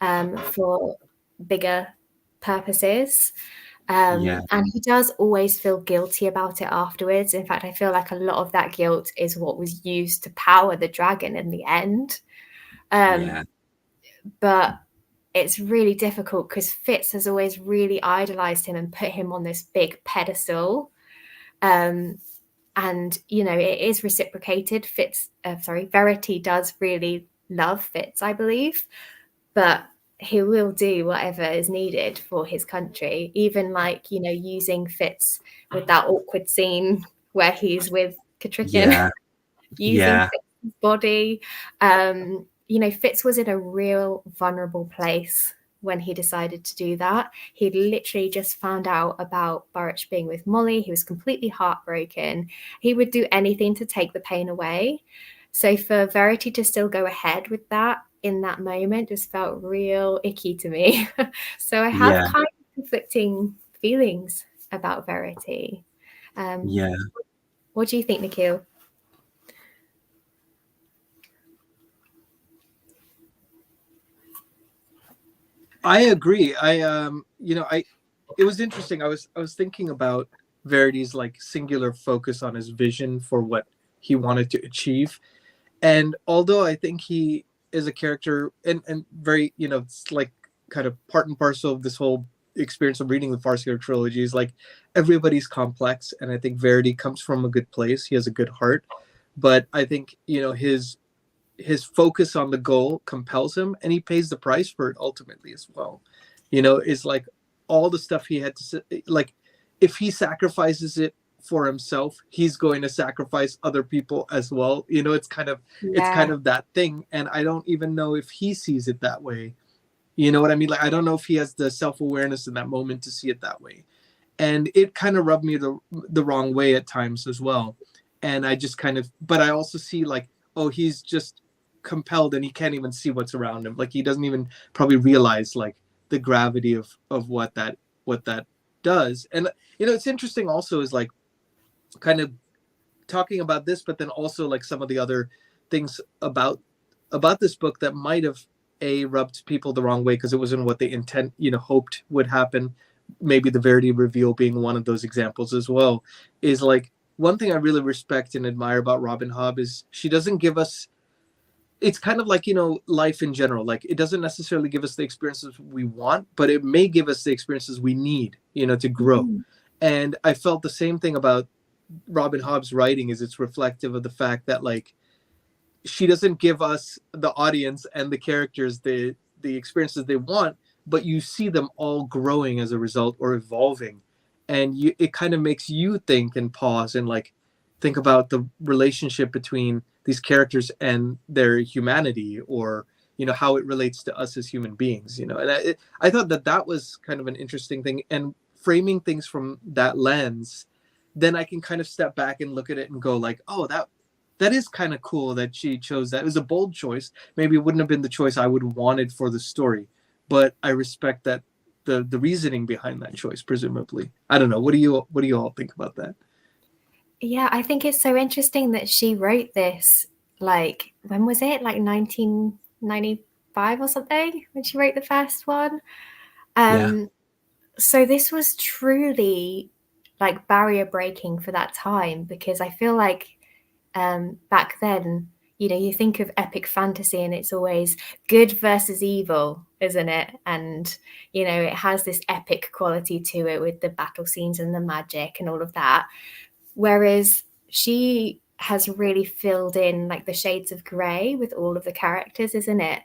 for bigger purposes. And he does always feel guilty about it afterwards. In fact, I feel like a lot of that guilt is what was used to power the dragon in the end. But it's really difficult because Fitz has always really idolized him and put him on this big pedestal. And, you know, it is reciprocated. Verity does really love Fitz, I believe. But he will do whatever is needed for his country, even like, you know, using Fitz with that awkward scene where he's with Katrikin, using Fitz's body. You know, Fitz was in a real vulnerable place when he decided to do that. He'd literally just found out about Burrich being with Molly. He was completely heartbroken. He would do anything to take the pain away. So for Verity to still go ahead with that in that moment just felt real icky to me. So I have kind of conflicting feelings about Verity. What do you think, Nikhil?
I agree. It was interesting. I was thinking about Verity's like singular focus on his vision for what he wanted to achieve. And although I think he is a character and very, you know, it's like kind of part and parcel of this whole experience of reading the Farseer Trilogy is like everybody's complex. And I think Verity comes from a good place. He has a good heart. But I think, you know, his focus on the goal compels him, and he pays the price for it ultimately as well. You know, it's like all the stuff he had to, like, if he sacrifices it for himself, he's going to sacrifice other people as well. You know, it's kind of that thing. And I don't even know if he sees it that way. You know what I mean? Like, I don't know if he has the self-awareness in that moment to see it that way. And it kind of rubbed me the wrong way at times as well. And I just kind of, but I also see like, oh, he's just compelled and he can't even see what's around him. Like, he doesn't even probably realize like the gravity of what that does. And, you know, it's interesting also is like kind of talking about this, but then also like some of the other things about this book that might have rubbed people the wrong way because it wasn't what they hoped would happen. Maybe the Verity reveal being one of those examples as well. Is like, one thing I really respect and admire about Robin Hobb is she doesn't give us, it's kind of like, you know, life in general. Like, it doesn't necessarily give us the experiences we want, but it may give us the experiences we need, you know, to grow. And I felt the same thing about Robin Hobb's writing, is it's reflective of the fact that like, she doesn't give us, the audience and the characters, the experiences they want, but you see them all growing as a result or evolving. And it kind of makes you think and pause and like think about the relationship between these characters and their humanity, or, you know, how it relates to us as human beings, you know. And I thought that was kind of an interesting thing, and framing things from that lens, then I can kind of step back and look at it and go like, oh, that is kind of cool that she chose that. It was a bold choice. Maybe it wouldn't have been the choice I would have wanted for the story, but I respect that the reasoning behind that choice, presumably. I don't know. What do you all think about that?
Yeah, I think it's so interesting that she wrote this, like, when was it? Like 1995 or something, when she wrote the first one. So this was truly like barrier breaking for that time, because I feel like back then, you know, you think of epic fantasy and it's always good versus evil, isn't it? And, you know, it has this epic quality to it with the battle scenes and the magic and all of that. Whereas she has really filled in like the shades of grey with all of the characters, isn't it?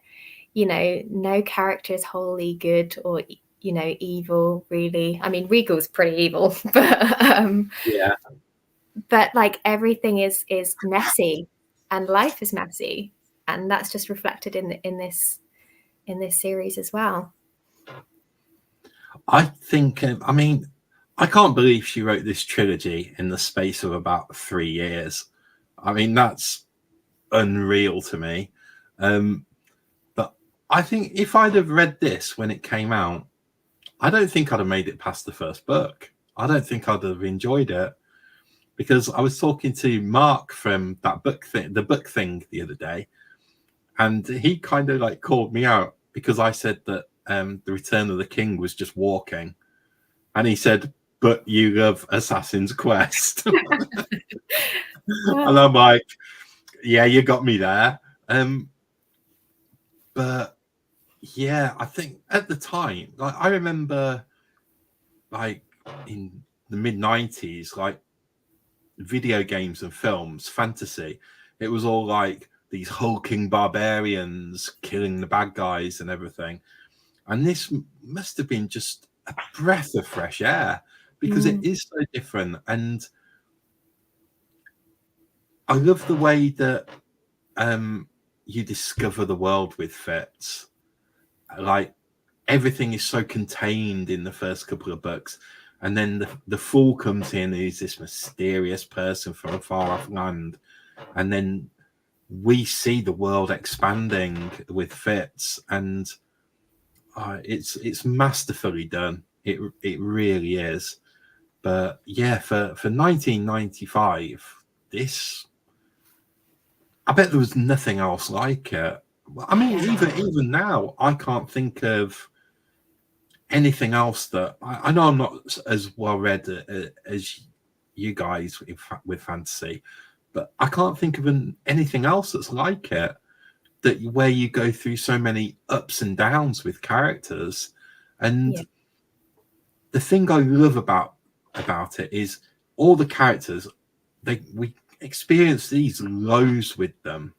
You know, no character is wholly good or, you know, evil, really. I mean, Regal's pretty evil, but like everything is messy, and life is messy, and that's just reflected in this series as well.
I think, I mean, I can't believe she wrote this trilogy in the space of about 3 years. I mean, that's unreal to me. But I think if I'd have read this when it came out, I don't think I'd have made it past the first book. I don't think I'd have enjoyed it, because I was talking to Mark from that book thing, the other day, and he kind of like called me out because I said that the Return of the King was just walking, and he said, "But you love Assassin's Quest," and I'm like, "Yeah, you got me there." But yeah, I think at the time, like I remember, like in the mid-90s, like video games and films, fantasy, it was all like these hulking barbarians killing the bad guys and everything. And this must have been just a breath of fresh air because it is so different. And I love the way that you discover the world with Fitz. Like everything is so contained in the first couple of books. And then the fool comes in, who's this mysterious person from a far off land. And then we see the world expanding with Fitz, and it's masterfully done. It really is. But yeah, for 1995, this, I bet there was nothing else like it. I mean, even now, I can't think of anything else that I know. I'm not as well read as you guys with fantasy, but I can't think of anything else that's like it. That where you go through so many ups and downs with characters, and the thing I love about it is all the characters. We experience these lows with them,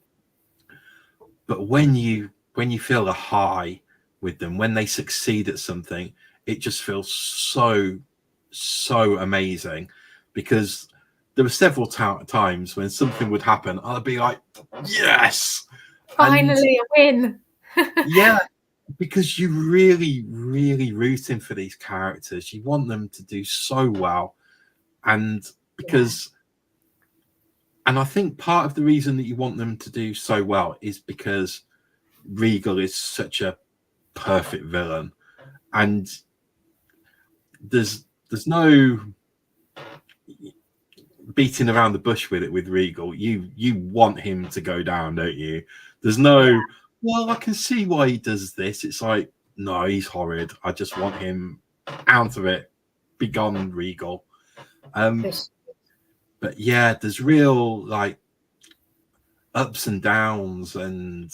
but when you feel a high with them, when they succeed at something, it just feels so amazing. Because there were several times when something would happen, I'd be like, yes,
finally a win.
Yeah, because you really rooting for these characters. You want them to do so well, and because and I think part of the reason that you want them to do so well is because Regal is such a perfect villain, and there's no beating around the bush with it with Regal. You want him to go down, don't you? There's no, well, I can see why he does this. It's like, no, he's horrid. I just want him out of it. Be gone, Regal. But yeah, there's real like ups and downs, and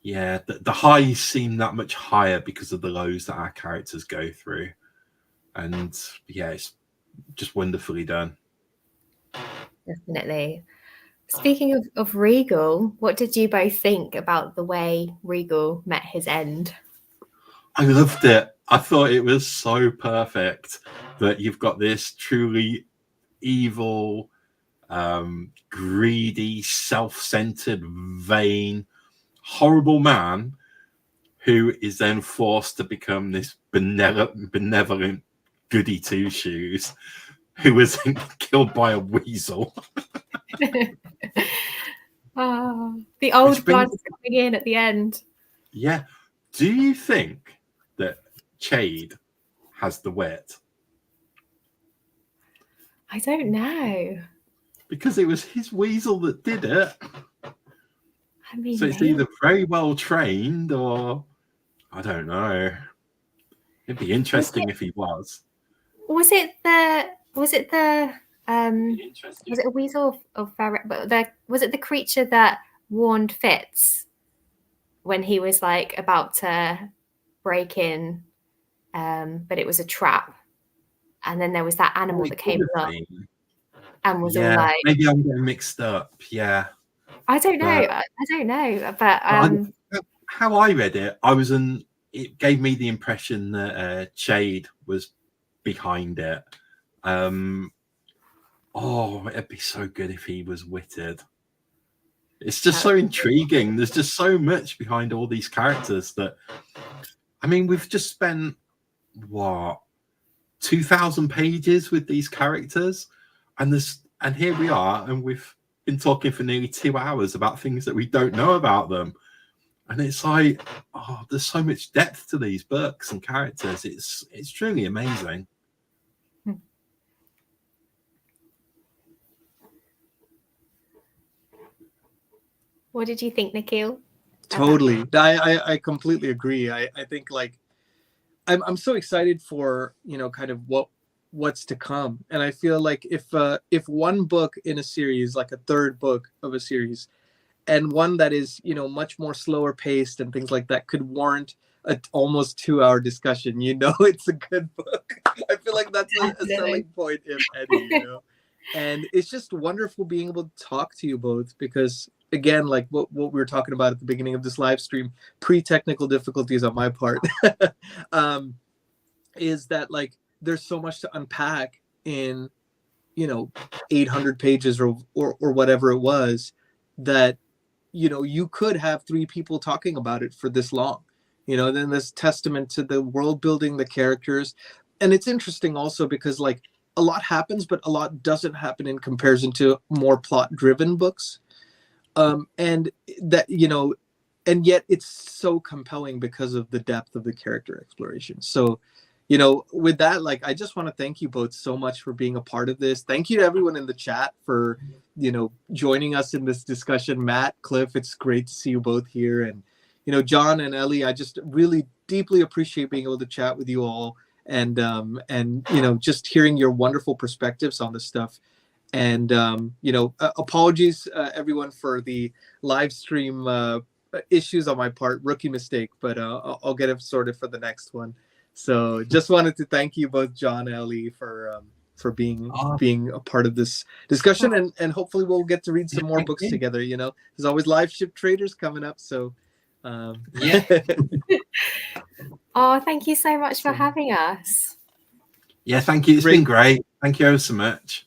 yeah, the highs seem that much higher because of the lows that our characters go through. And yeah, it's just wonderfully done.
Definitely. Speaking of Regal, what did you both think about the way Regal met his end?
I loved it. I thought it was so perfect that you've got this truly evil, greedy, self-centered, vain, horrible man who is then forced to become this benevolent goody two-shoes who was killed by a weasel.
The old blood's coming in at the end.
Yeah. Do you think that Chade has the wit?
I don't know.
Because it was his weasel that did it.
I mean,
so it's either very well trained or I don't know. It'd be interesting if he was.
Was it a weasel or ferret? But was it the creature that warned Fitz when he was like about to break in, but it was a trap, and then there was that animal that came up and was all like,
maybe I'm getting mixed up. Yeah,
I don't know, but
how I read it, it gave me the impression that Chade was behind it. It'd be so good if he was witted. It's just so intriguing. There's just so much behind all these characters that, I mean, we've just spent 2,000 pages with these characters, and here we are, and we've been talking for nearly 2 hours about things that we don't know about them. And it's like, there's so much depth to these books and characters. It's truly amazing.
What did you think, Nikhil?
Totally. I completely agree. I think like I'm so excited for, kind of what's to come. And I feel like if one book in a series, like a third book of a series, and one that is, much more slower paced and things like that could warrant a almost 2-hour discussion, it's a good book. I feel like that's a selling point, if any, And it's just wonderful being able to talk to you both because, again, like what we were talking about at the beginning of this live stream, pre-technical difficulties on my part, is that like there's so much to unpack in 800 pages or whatever it was, that you could have 3 people talking about it for this long. Then this testament to the world building, the characters. And it's interesting also because like a lot happens, but a lot doesn't happen in comparison to more plot driven books. And that, and yet it's so compelling because of the depth of the character exploration. So, with that, like, I just want to thank you both so much for being a part of this. Thank you to everyone in the chat for, joining us in this discussion. Matt, Cliff, it's great to see you both here. And, John and Ellie, I just really deeply appreciate being able to chat with you all and just hearing your wonderful perspectives on this stuff. And, apologies, everyone, for the live stream issues on my part, rookie mistake, but I'll get it sorted for the next one. So just wanted to thank you both, John and Ellie, for being a part of this discussion, and hopefully we'll get to read some more books together. There's always live ship traders coming up, so
yeah.
Oh, thank you so much for having us.
Yeah, thank you. It's been great. Thank you ever so much.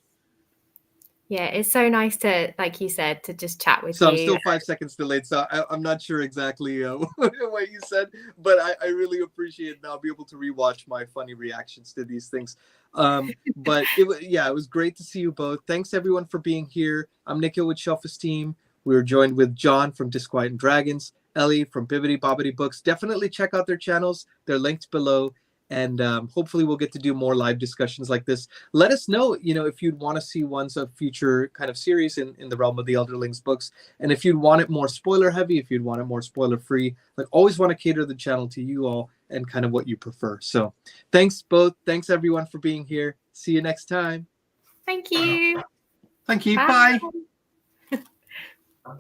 Yeah, it's so nice to, like you said, to just chat with you.
So I'm still 5 seconds delayed, so I'm not sure exactly what you said, but I really appreciate it, and I'll be able to rewatch my funny reactions to these things. But it was great to see you both. Thanks everyone for being here. I'm Nikhil with Shelf-Esteem. We were joined with John from Disquiet and Dragons, Ellie from Bibbidi Bobbidi Books. Definitely check out their channels. They're linked below. And hopefully we'll get to do more live discussions like this. Let us know, if you'd want to see ones of future kind of series in the realm of the Elderlings books. And if you'd want it more spoiler heavy, if you'd want it more spoiler free, like always want to cater the channel to you all and kind of what you prefer. So thanks both. Thanks everyone for being here. See you next time.
Thank you.
Thank you. Bye.
Bye.